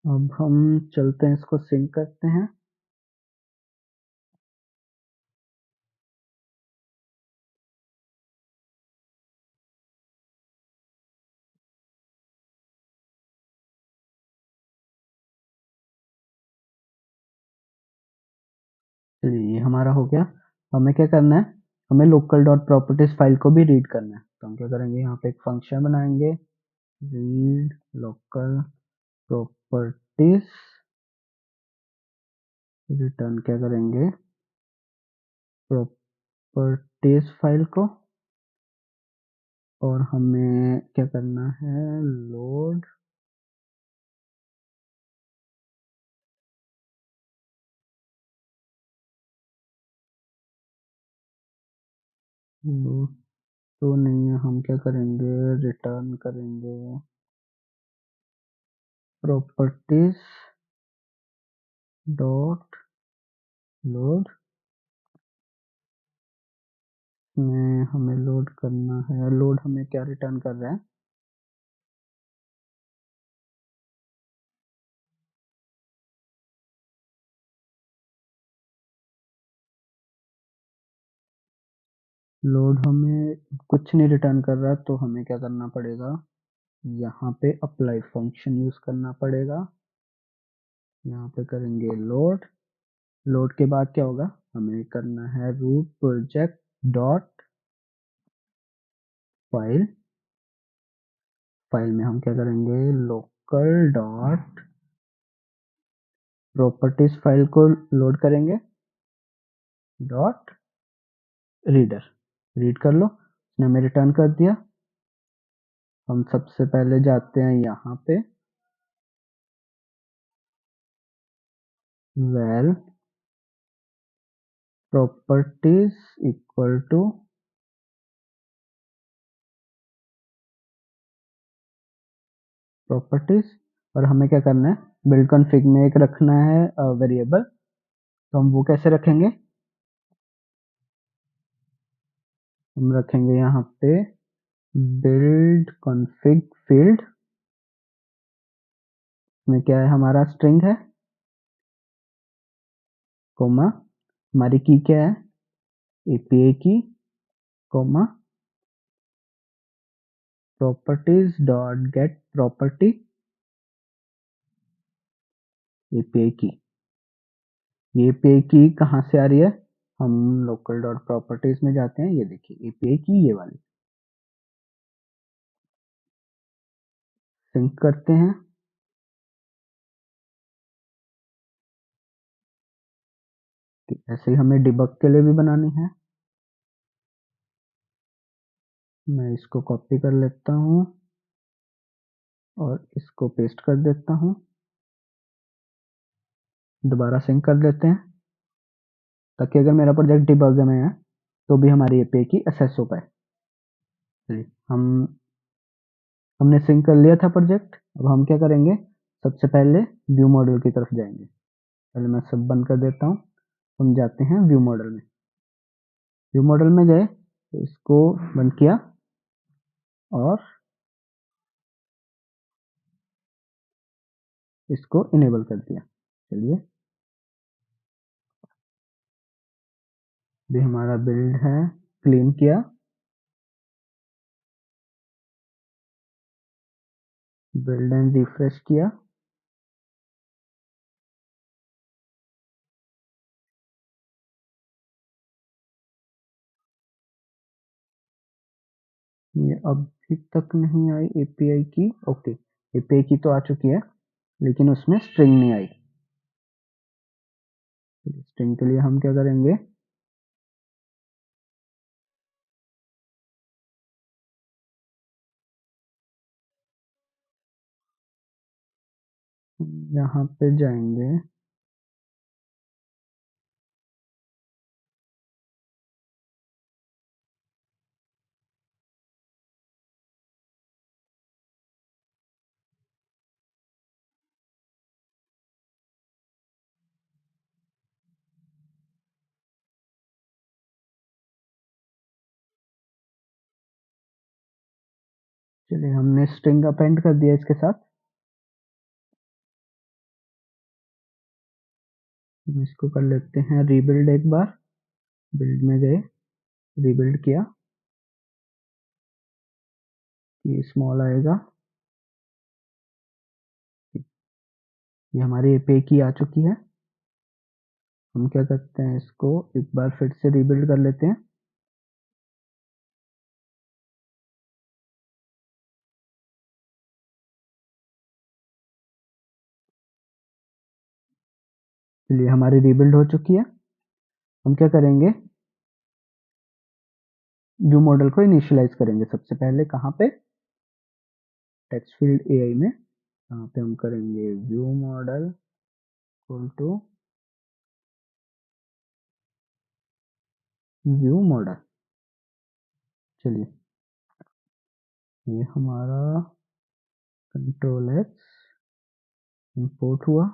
अब हम चलते हैं, इसको सिंक करते हैं। चलिए ये हमारा हो गया। हमें क्या करना है, हमें लोकल डॉट प्रॉपर्टीज फाइल को भी रीड करना है, तो हम क्या करेंगे, यहाँ पे एक फंक्शन बनाएंगे, रीड लोकल प्रॉपर्टीज, रिटर्न क्या करेंगे, प्रॉपर्टीज फाइल को, और हमें क्या करना है, लोड लोड तो नहीं है, हम क्या करेंगे, रिटर्न करेंगे प्रॉपर्टीज डॉट लोड, में हमें लोड करना है, लोड हमें क्या रिटर्न कर रहा है, लोड हमें कुछ नहीं रिटर्न कर रहा, तो हमें क्या करना पड़ेगा, यहाँ पे अप्लाई फंक्शन यूज करना पड़ेगा, यहाँ पे करेंगे लोड, लोड के बाद क्या होगा, हमें करना है root project dot file, file में हम क्या करेंगे, लोकल डॉट प्रॉपर्टीज फाइल को लोड करेंगे, डॉट रीडर, रीड कर लो, इसने हमें रिटर्न कर दिया। हम सबसे पहले जाते हैं यहाँ पे, val properties equal to properties, और हमें क्या करना है, बिल्ड कॉन्फ़िग में एक रखना है वेरिएबल, तो हम वो कैसे रखेंगे, हम रखेंगे यहाँ पे बिल्ड कॉन्फ़िग फील्ड में क्या है, हमारा स्ट्रिंग है, कोमा हमारी की क्या है, API key, comma properties dot get property API key. ये एपीआई की कहाँ से आ रही है, हम लोकल डॉट प्रॉपर्टीज में जाते हैं, ये देखिए एपीआई की, ये वाली, सिंक करते हैं। ऐसे ही हमें डिबग के लिए भी बनानी है, मैं इसको कॉपी कर लेता हूँ और इसको पेस्ट कर देता हूँ, दोबारा सिंक कर देते हैं, ताकि अगर मेरा प्रोजेक्ट डिबग में है तो भी हमारी एपीआई की एक्सेस हो पाए। चलिए हमने सिंक कर लिया था प्रोजेक्ट, अब हम क्या करेंगे, सबसे पहले व्यू मॉडल की तरफ जाएंगे। पहले मैं सब बंद कर देता हूँ। हम जाते हैं व्यू मॉडल में। व्यू मॉडल में गए तो इसको बंद किया और इसको इनेबल कर दिया। चलिए, भी हमारा बिल्ड है, क्लीन किया, बिल्ड एंड रिफ्रेश किया। ये अभी तक नहीं आई एपीआई की। ओके, एपीआई की तो आ चुकी है, लेकिन उसमें स्ट्रिंग नहीं आई। स्ट्रिंग के लिए हम क्या करेंगे, यहाँ पे जाएंगे, चलिए हमने स्ट्रिंग अपेंड कर दिया इसके साथ। हम इसको कर लेते हैं रीबिल्ड एक बार। बिल्ड में गए, रीबिल्ड किया, ये स्मॉल आएगा। ये हमारी एपीआई की आ चुकी है। हम क्या करते हैं, इसको एक बार फिर से रीबिल्ड कर लेते हैं। चलिए, हमारी रीबिल्ड हो चुकी है। हम क्या करेंगे, व्यू मॉडल को इनिशियलाइज करेंगे। सबसे पहले कहाँ पे, टेक्स्ट फील्ड एआई में, यहाँ पे हम करेंगे view model equal to view model. चलिए, ये हमारा कंट्रोल एक्स इंपोर्ट हुआ।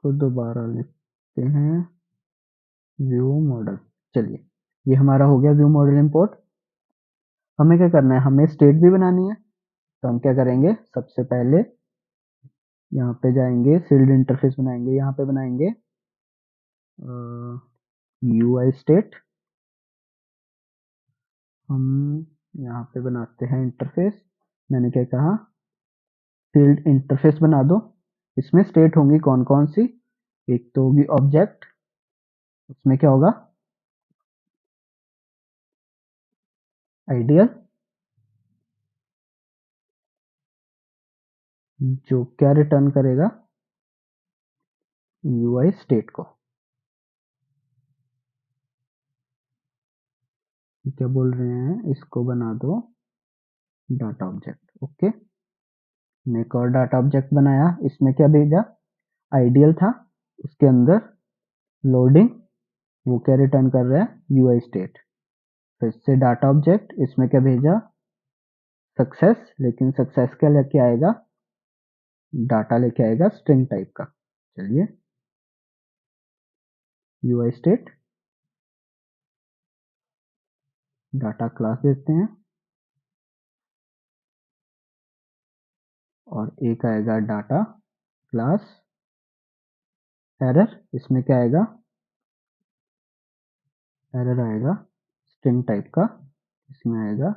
इसको दोबारा लिखते हैं व्यू मॉडल। चलिए, ये हमारा हो गया व्यू मॉडल इंपोर्ट। हमें क्या करना है, हमें स्टेट भी बनानी है। तो हम क्या करेंगे, सबसे पहले यहाँ पे जाएंगे, फील्ड इंटरफेस बनाएंगे। यहाँ पे बनाएंगे यूआई स्टेट। हम यहाँ पे बनाते हैं इंटरफेस। मैंने क्या कहा, फील्ड इंटरफेस बना दो। इसमें स्टेट होंगी कौन कौन सी, एक तो होगी ऑब्जेक्ट, उसमें क्या होगा, आइडियल, जो क्या रिटर्न करेगा, यूआई स्टेट को। क्या बोल रहे हैं, इसको बना दो डाटा ऑब्जेक्ट। ओके, एक और डाटा ऑब्जेक्ट बनाया, इसमें क्या भेजा, आइडियल था, उसके अंदर लोडिंग, वो क्या रिटर्न कर रहा है, यूआई स्टेट। फिर से डाटा ऑब्जेक्ट, इसमें क्या भेजा, सक्सेस, लेकिन सक्सेस क्या लेके आएगा, डाटा लेके आएगा स्ट्रिंग टाइप का। चलिए, यूआई स्टेट डाटा क्लास देते हैं, और एक आएगा डाटा क्लास एरर। इसमें क्या आएगा, एरर आएगा स्ट्रिंग टाइप का, इसमें आएगा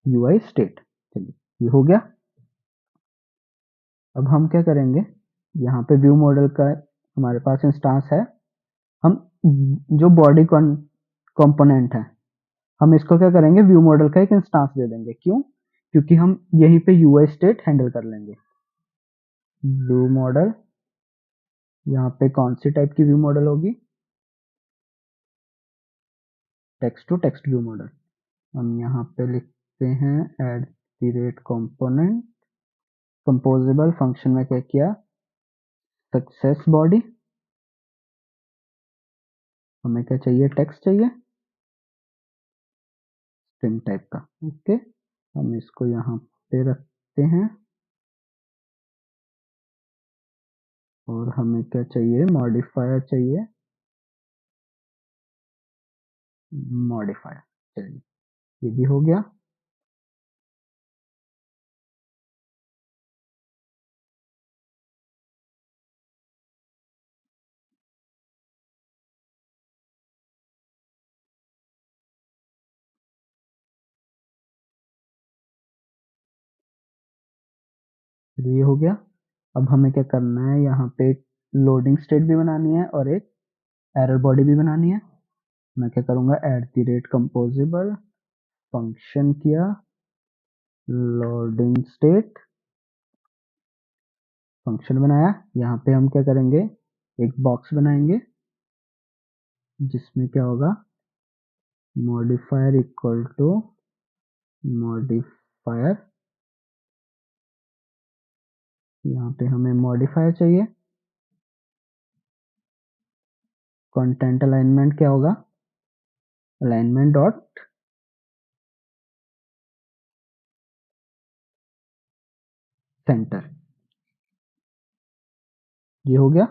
यूआई स्टेट। चलिए, ये हो गया। अब हम क्या करेंगे, यहाँ पे व्यू मॉडल का हमारे पास इंस्टांस है। हम जो बॉडी कंपोनेंट है, हम इसको क्या करेंगे, व्यू मॉडल का एक इंस्टांस दे देंगे। क्यों, क्योंकि हम यहीं पे यूआई स्टेट हैंडल कर लेंगे। व्यू मॉडल, यहाँ पे कौन सी टाइप की व्यू मॉडल होगी, text to text view model. हम यहाँ पे लिखते हैं at the rate component, composable function में क्या किया, सक्सेस बॉडी। हमें क्या चाहिए, टेक्स्ट चाहिए। स्ट्रिंग टाइप का। ओके, हम इसको यहाँ पे रखते हैं और हमें क्या चाहिए, मॉडिफायर चाहिए, मॉडिफायर। चलिए, ये भी हो गया। ये हो गया। अब हमें क्या करना है, यहाँ पे एक लोडिंग स्टेट भी बनानी है और एक एरर बॉडी भी बनानी है। मैं क्या करूँगा, @composable फंक्शन किया, लोडिंग स्टेट फंक्शन बनाया। यहाँ पे हम क्या करेंगे, एक बॉक्स बनाएंगे जिसमें क्या होगा, मॉडिफायर इक्वल टू मॉडिफायर। यहाँ पे हमें मॉडिफायर चाहिए। कंटेंट अलाइनमेंट क्या होगा, अलाइनमेंट डॉट सेंटर। ये हो गया।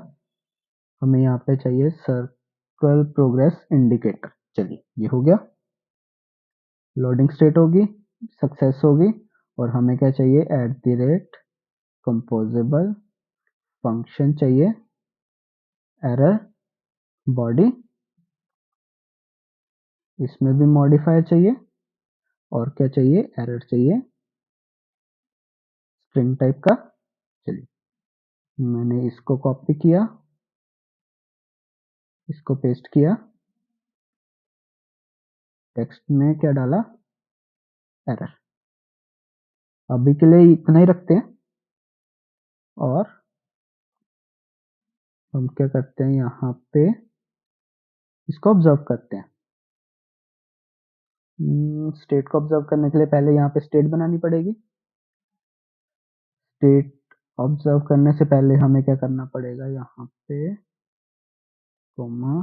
हमें यहाँ पे चाहिए सर्कल प्रोग्रेस इंडिकेटर। चलिए, ये हो गया। लोडिंग स्टेट होगी, सक्सेस होगी, और हमें क्या चाहिए, @composable फंक्शन चाहिए, एरर बॉडी, इसमें भी मॉडिफायर चाहिए, और क्या चाहिए, एरर चाहिए स्ट्रिंग टाइप का। चलिए, मैंने इसको कॉपी किया, इसको पेस्ट किया, टेक्स्ट में क्या डाला, एरर। अभी के लिए इतना ही रखते हैं और हम क्या करते हैं, यहाँ पे इसको ऑब्जर्व करते हैं। स्टेट को ऑब्जर्व करने के लिए पहले यहाँ पे स्टेट बनानी पड़ेगी। स्टेट ऑब्जर्व करने से पहले हमें क्या करना पड़ेगा, यहाँ पे comma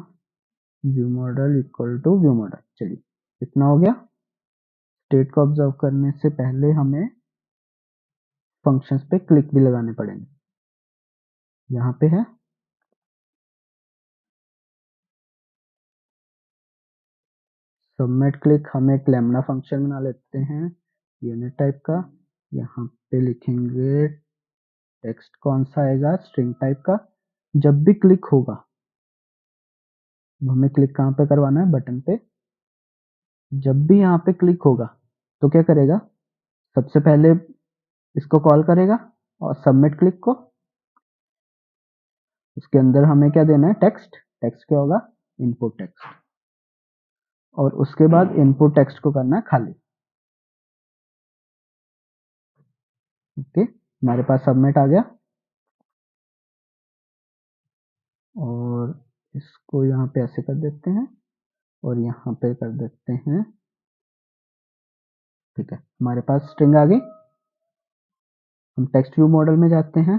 view model equal to view model. चलिए, इतना हो गया। स्टेट को ऑब्जर्व करने से पहले हमें फंक्शंस पे क्लिक भी लगाने पड़ेंगे। यहाँ पे है सबमिट क्लिक, हम एक लैम्बडा फंक्शन बना लेते हैं यूनिट टाइप का। यहाँ पे लिखेंगे टेक्स्ट कौन सा आएगा, स्ट्रिंग टाइप का। जब भी क्लिक होगा, हमें क्लिक कहाँ पे करवाना है, बटन पे। जब भी यहाँ पे क्लिक होगा तो क्या करेगा, सबसे पहले इसको कॉल करेगा और सबमिट क्लिक को, उसके अंदर हमें क्या देना है, टेक्स्ट। टेक्स्ट क्या होगा, इनपुट टेक्स्ट, और उसके बाद इनपुट टेक्स्ट को करना है खाली। ओके, हमारे पास सबमिट आ गया, और इसको यहाँ पे ऐसे कर देते हैं और यहाँ पे कर देते हैं। ठीक है, हमारे पास स्ट्रिंग आ गई। हम टेक्स्ट व्यू मॉडल में जाते हैं।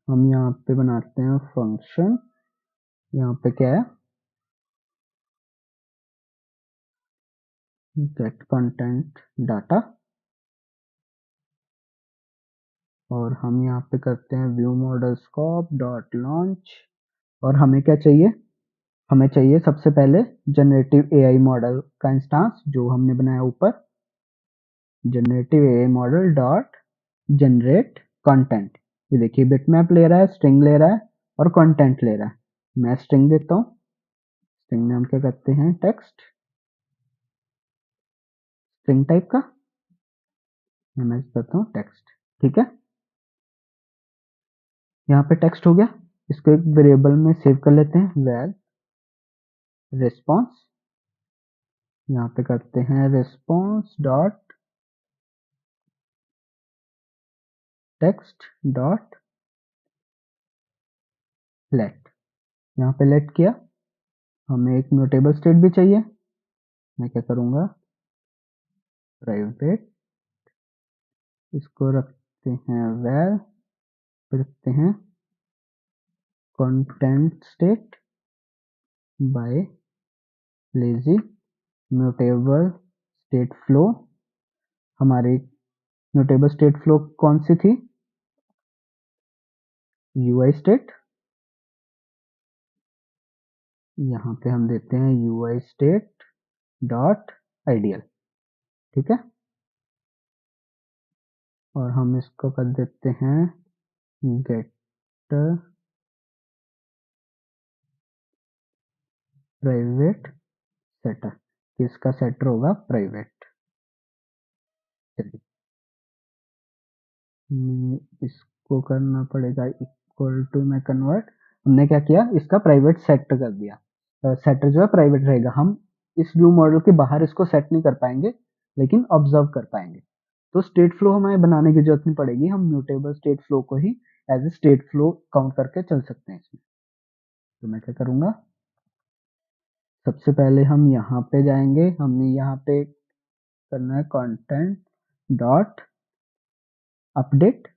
हम यहाँ पे बनाते हैं फंक्शन, यहाँ पे क्या है, गेट कंटेंट डाटा, और हम यहाँ पे करते हैं view model scope dot launch. और हमें क्या चाहिए, हमें चाहिए सबसे पहले जनरेटिव एआई मॉडल का इंस्टांस जो हमने बनाया ऊपर, generative AI model dot generate content. ये देखिए, बिटमैप ले रहा है, स्ट्रिंग ले रहा है और कंटेंट ले रहा है। मैं स्ट्रिंग देता हूँ। स्ट्रिंग में हम क्या करते हैं, टेक्स्ट, स्ट्रिंग टाइप का, मैं करता हूँ टेक्स्ट। ठीक है, यहाँ पे टेक्स्ट हो गया। इसको एक वेरिएबल में सेव कर लेते हैं, वैल रिस्पॉन्स। यहाँ पे करते हैं response dot text dot let. यहाँ पे लेट किया। हमें एक म्यूटेबल स्टेट भी चाहिए। मैं क्या करूँगा, प्राइवेट, इसको रखते हैं वैल, फिर रखते हैं content state by lazy mutable state flow. हमारी म्यूटेबल स्टेट फ्लो कौन सी थी? UI state. यहाँ पे हम देते हैं यूआई स्टेट डॉट आइडियल, ठीक है। और हम इसको कर देते हैं गेट प्राइवेट सेटर। किसका सेटर होगा? प्राइवेट। चलिए इसको करना पड़ेगा इक्वल टू में कन्वर्ट। हमने क्या किया, इसका प्राइवेट सेट कर दिया। सेटर जो है प्राइवेट रहेगा। हम इस व्यू मॉडल के बाहर इसको सेट नहीं कर पाएंगे, लेकिन ऑब्जर्व कर पाएंगे। तो स्टेट फ्लो हमें बनाने की जरूरत नहीं पड़ेगी, हम म्यूटेबल स्टेट फ्लो को ही as a state flow count करके चल सकते हैं इसमें। तो मैं क्या करूंगा, सबसे पहले हम यहाँ पे जाएंगे। हमें यहाँ पे करना है कंटेंट डॉट अपडेट।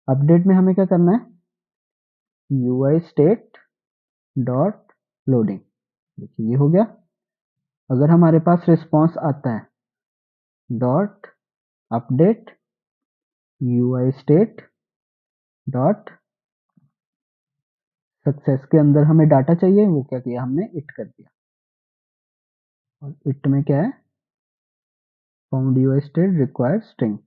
अपडेट में हमें क्या करना है, यूआई स्टेट डॉट लोडिंग। देखिए ये हो गया। अगर हमारे पास रिस्पॉन्स आता है dot update UI state dot success के अंदर हमें डाटा चाहिए, वो क्या किया हमने, इट कर दिया। और इट में क्या है, found UI state required string.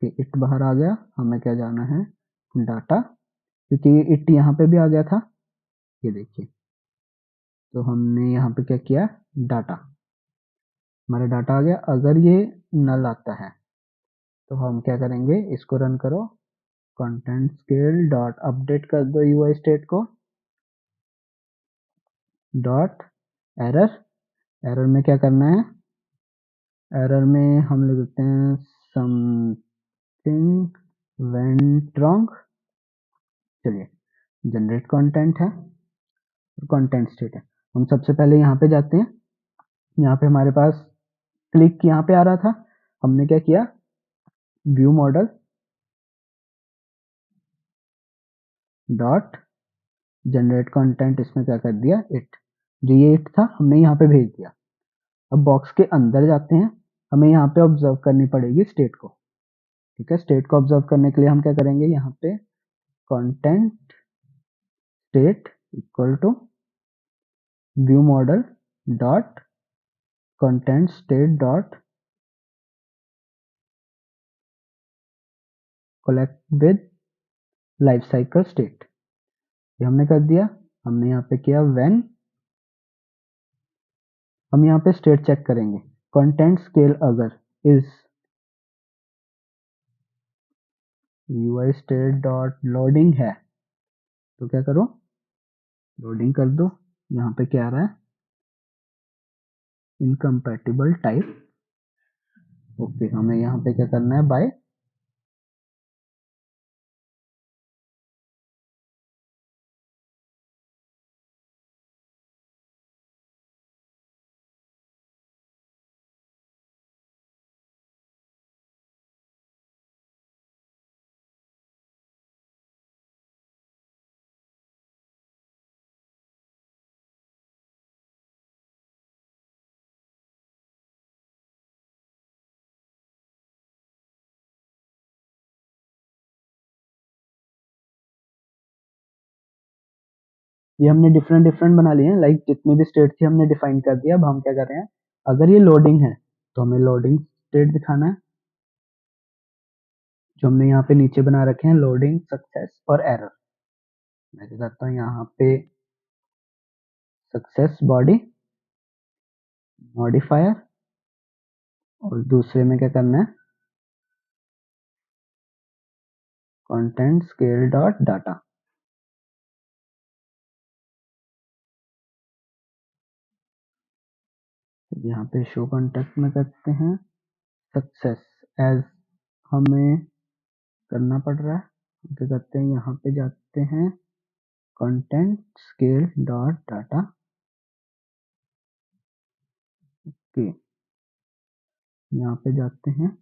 It बाहर आ गया, हमें क्या जाना है, डाटा, क्योंकि ये इट यहाँ पे भी आ गया था, ये देखिए। तो हमने यहाँ पे क्या किया, डाटा, हमारा डाटा आ गया। अगर ये नल आता है तो हम क्या करेंगे, इसको रन करो, कंटेंट स्केल डॉट अपडेट कर दो UI state co dot error. Error में क्या करना है, एरर में हम लिख देते हैं समथिंग वेंट रॉन्ग। चलिए, जनरेट कंटेंट है और कंटेंट स्टेट है। हम सबसे पहले यहाँ पे जाते हैं। यहाँ पे हमारे पास क्लिक यहाँ पे आ रहा था, हमने क्या किया, view model dot generate content, इसमें क्या कर दिया, इट। जो ये इट था हमने यहाँ पे भेज दिया। अब बॉक्स के अंदर जाते हैं, हमें यहाँ पे ऑब्जर्व करनी पड़ेगी स्टेट को, ठीक है। स्टेट को ऑब्जर्व करने के लिए हम क्या करेंगे, यहाँ पे content state equal to view model dot content state dot collect with life cycle state. ये हमने कर दिया। हमने यहाँ पे किया व्हेन, हम यहाँ पे स्टेट चेक करेंगे, कंटेंट स्केल अगर is UI state dot loading है तो क्या करो, लोडिंग कर दो। यहाँ पे क्या आ रहा है, इनकम्पैटिबल टाइप। ओके, हमें यहाँ पे क्या करना है, बाय ये हमने डिफरेंट डिफरेंट बना लिए हैं, लाइक जितनी भी स्टेट थी हमने डिफाइन कर दिया। अब हम क्या कर रहे हैं, अगर ये लोडिंग है तो हमें लोडिंग स्टेट दिखाना है, जो हमने यहाँ पे नीचे बना रखे हैं, लोडिंग, सक्सेस और एरर। मैं क्या करता हूँ, यहाँ पे सक्सेस बॉडी मॉडिफायर, और दूसरे में क्या करना है, कंटेंट स्केल डॉट डाटा। यहाँ पे शो कॉन्टेक्ट में करते हैं सक्सेस एज, हमें करना पड़ रहा है। हम क्या करते हैं, यहाँ पे जाते हैं कंटेंट स्केल डॉट डाटा के, यहाँ पे जाते हैं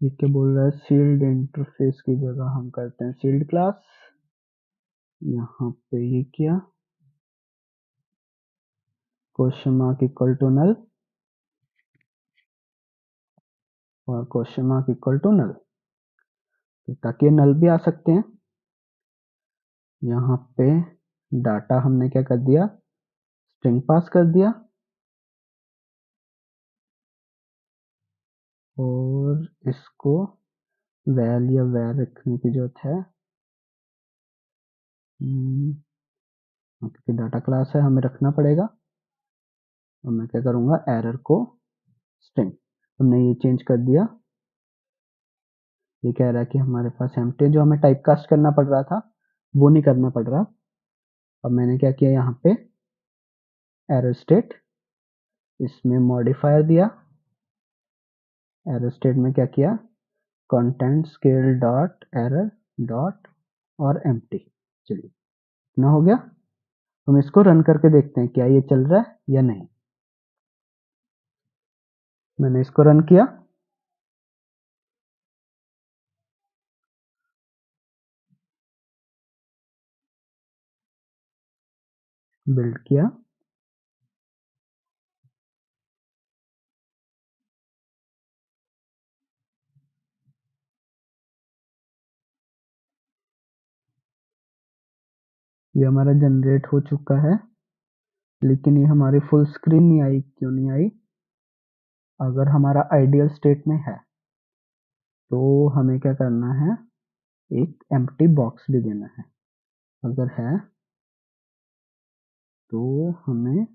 ये क्या बोल रहा है, शील्ड इंटरफेस की जगह हम करते हैं शील्ड क्लास। यहाँ पे ये किया, question mark equal to null और question mark equal to null, ताकि ये नल भी आ सकते हैं। यहाँ पे डाटा हमने क्या कर दिया, स्ट्रिंग पास कर दिया और इसको वैल या वैर रखने की जरूरत है, क्योंकि डाटा क्लास है हमें रखना पड़ेगा। और मैं क्या करूँगा, एरर को स्ट्रिंग, हमने ये चेंज कर दिया। ये कह रहा है कि हमारे पास एम्प्टी, जो हमें टाइप कास्ट करना पड़ रहा था वो नहीं करना पड़ रहा। अब मैंने क्या किया, यहाँ पे एरर स्टेट, इसमें मॉडिफायर दिया। एरर स्टेट में क्या किया, content scale dot error dot और एम्प्टी। चलिए इतना हो गया। हम इसको रन करके देखते हैं क्या ये चल रहा है या नहीं। मैंने इसको रन किया, बिल्ड किया, ये हमारा जनरेट हो चुका है। लेकिन ये हमारी फुल स्क्रीन नहीं आई, क्यों नहीं आई? अगर हमारा आइडियल स्टेट में है तो हमें क्या करना है, एक एम्प्टी बॉक्स भी देना है। अगर है तो हमें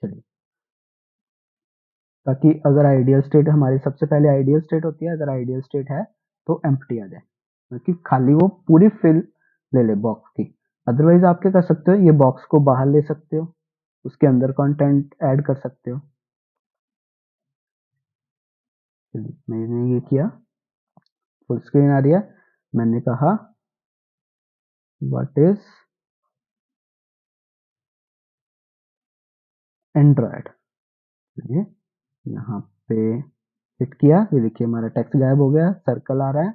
चलिए, ताकि अगर आइडियल स्टेट, हमारी सबसे पहले आइडियल स्टेट होती है, अगर आइडियल स्टेट है तो एम्प्टी आ जाए, क्योंकि खाली वो पूरी फिल ले ले बॉक्स की। अदरवाइज आप क्या कर सकते हो, ये बॉक्स को बाहर ले सकते हो, उसके अंदर कंटेंट ऐड कर सकते हो। चलिए मैंने ये किया, फुल स्क्रीन आ रही है। मैंने कहा व्हाट इज एंड्रॉयड, यहाँ पे हिट किया, ये देखिए हमारा टेक्स्ट गायब हो गया, सर्कल आ रहा है।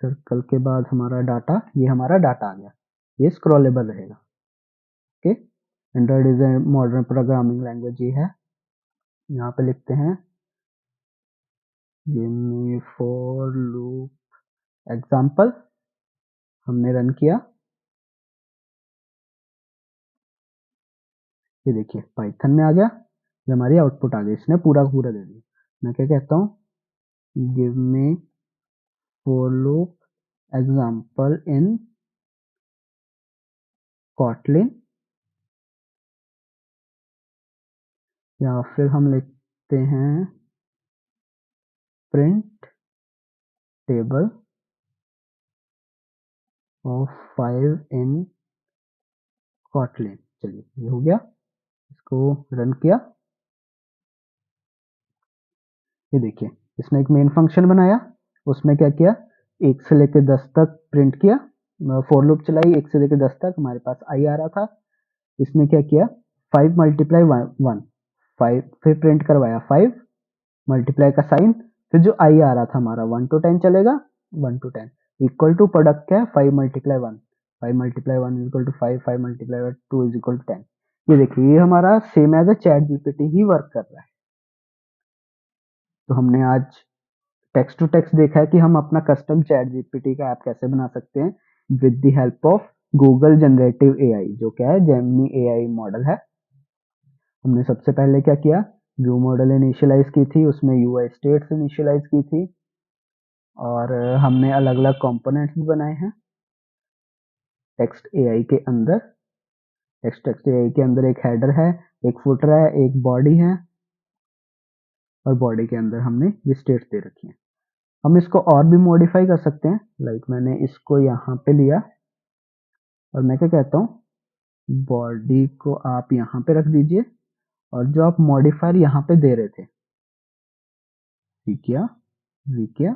सर्कल के बाद हमारा डाटा, ये हमारा डाटा आ गया, ये स्क्रॉलेबल रहेगा। Okay, Android is a modern programming language, ये है। यहाँ पे लिखते हैं give me for loop example, हमने रन किया, ये देखिए पाइथन में आ गया, ये हमारी आउटपुट आ गई, इसने पूरा पूरा दे दिया। मैं क्या कहता हूँ, give me for loop example in Kotlin, या फिर हम लिखते हैं print table of 5 in Kotlin. चलिए ये हो गया, इसको रन किया, ये देखिए इसने एक मेन फंक्शन बनाया, उसमें क्या किया, 1 से लेकर 10 तक प्रिंट किया, फॉर लूप चलाई 1 से लेकर 10 तक, हमारे पास आई आ रहा था। इसने क्या किया, 5 मल्टीप्लाई 1, 5 फिर प्रिंट करवाया 5 मल्टीप्लाई का साइन, फिर जो आई आ रहा था हमारा 1 टू 10 चलेगा, 1 टू 10 इक्वल टू प्रोडक्ट क्या है, 5 multiply 1, 5 multiply 1 is equal to 5, 5 multiply 2 is equal to 10। ये देखिए ये हमारा same as a chat GPT ही वर्क कर रहा है। तो हमने आज टेक्स्ट टू टेक्स्ट देखा है कि हम अपना कस्टम चैट जीपीटी का ऐप कैसे बना सकते हैं with the help of Google generative AI, जो क्या है जेमिनी एआई मॉडल है। हमने सबसे पहले क्या किया, व्यू मॉडल इनिशियलाइज की थी, उसमें यूआई स्टेट्स इनिशियलाइज की थी, और हमने अलग अलग कंपोनेंट्स भी बनाए हैं टेक्स्ट एआई के अंदर। टेक्स्ट एआई के अंदर एक हेडर है, एक फुटर है, एक बॉडी है, और बॉडी के अंदर हमने ये स्टेट्स दे रखी है। हम इसको और भी मॉडिफाई कर सकते हैं, लाइक मैंने इसको यहाँ पे लिया और मैं क्या कहता हूँ, बॉडी को आप यहाँ पे रख दीजिए, और जो आप मॉडिफायर यहाँ पे दे रहे थे, किया किया,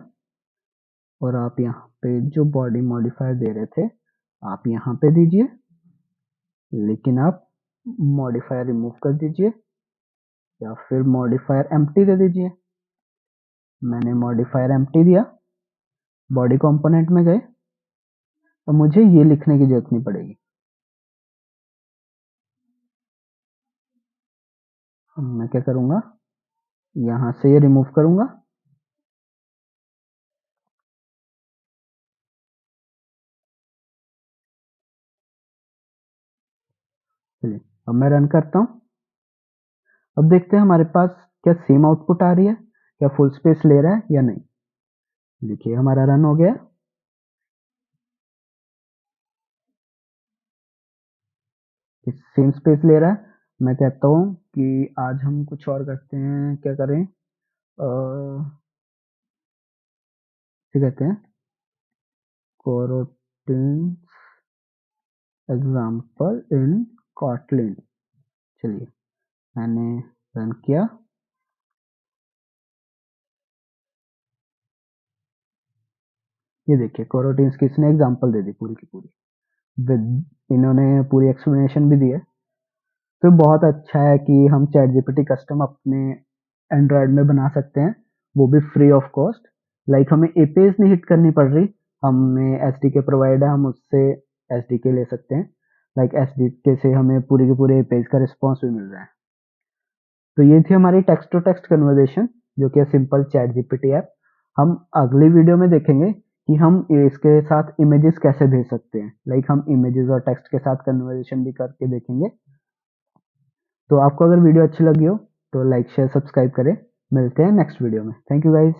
और आप यहाँ पे जो बॉडी मॉडिफायर दे रहे थे आप यहाँ पे दीजिए, लेकिन आप मॉडिफायर रिमूव कर दीजिए या फिर मॉडिफायर एम्प्टी दे दीजिए। मैंने मॉडिफायर एम्प्टी दिया, बॉडी कंपोनेंट में गए, तो मुझे ये लिखने की जरूरत नहीं पड़ेगी। मैं क्या करूंगा, यहां से ये रिमूव करूंगा। चलिए अब मैं रन करता हूं। अब देखते हैं हमारे पास क्या सेम आउटपुट आ रही है, क्या फुल स्पेस ले रहा है या नहीं। देखिए हमारा रन हो गया, सेम स्पेस ले रहा है। मैं कहता हूं कि आज हम कुछ और करते हैं, क्या करें, क्या कहते हैं, coroutines एग्जाम्पल इन Kotlin। चलिए मैंने रन किया। ये देखिए coroutines की इसने एग्जाम्पल दे दी पूरी की पूरी, विद इन्होंने पूरी एक्सप्लेनेशन भी दी है। तो बहुत अच्छा है कि हम चैट जीपीटी कस्टम अपने एंड्रॉयड में बना सकते हैं, वो भी फ्री ऑफ कॉस्ट। लाइक हमें एपीआईज नहीं हिट करनी पड़ रही, हमें एसडीके प्रोवाइड है, हम उससे एसडीके ले सकते हैं। लाइक एसडीके से हमें पूरी के पूरे एपीआईज का रिस्पॉन्स भी मिल रहा है। तो ये थी हमारी टेक्स्ट टू टेक्स्ट कन्वर्सेशन, जो कि सिंपल चैट जीपीटी ऐप। हम अगली वीडियो में देखेंगे कि हम इसके साथ इमेजेस कैसे भेज सकते हैं। लाइक हम इमेजेस और टेक्स्ट के साथ कन्वर्सेशन भी करके देखेंगे। तो आपको अगर वीडियो अच्छी लगी हो तो लाइक शेयर सब्सक्राइब करें। मिलते हैं नेक्स्ट वीडियो में। Thank you guys.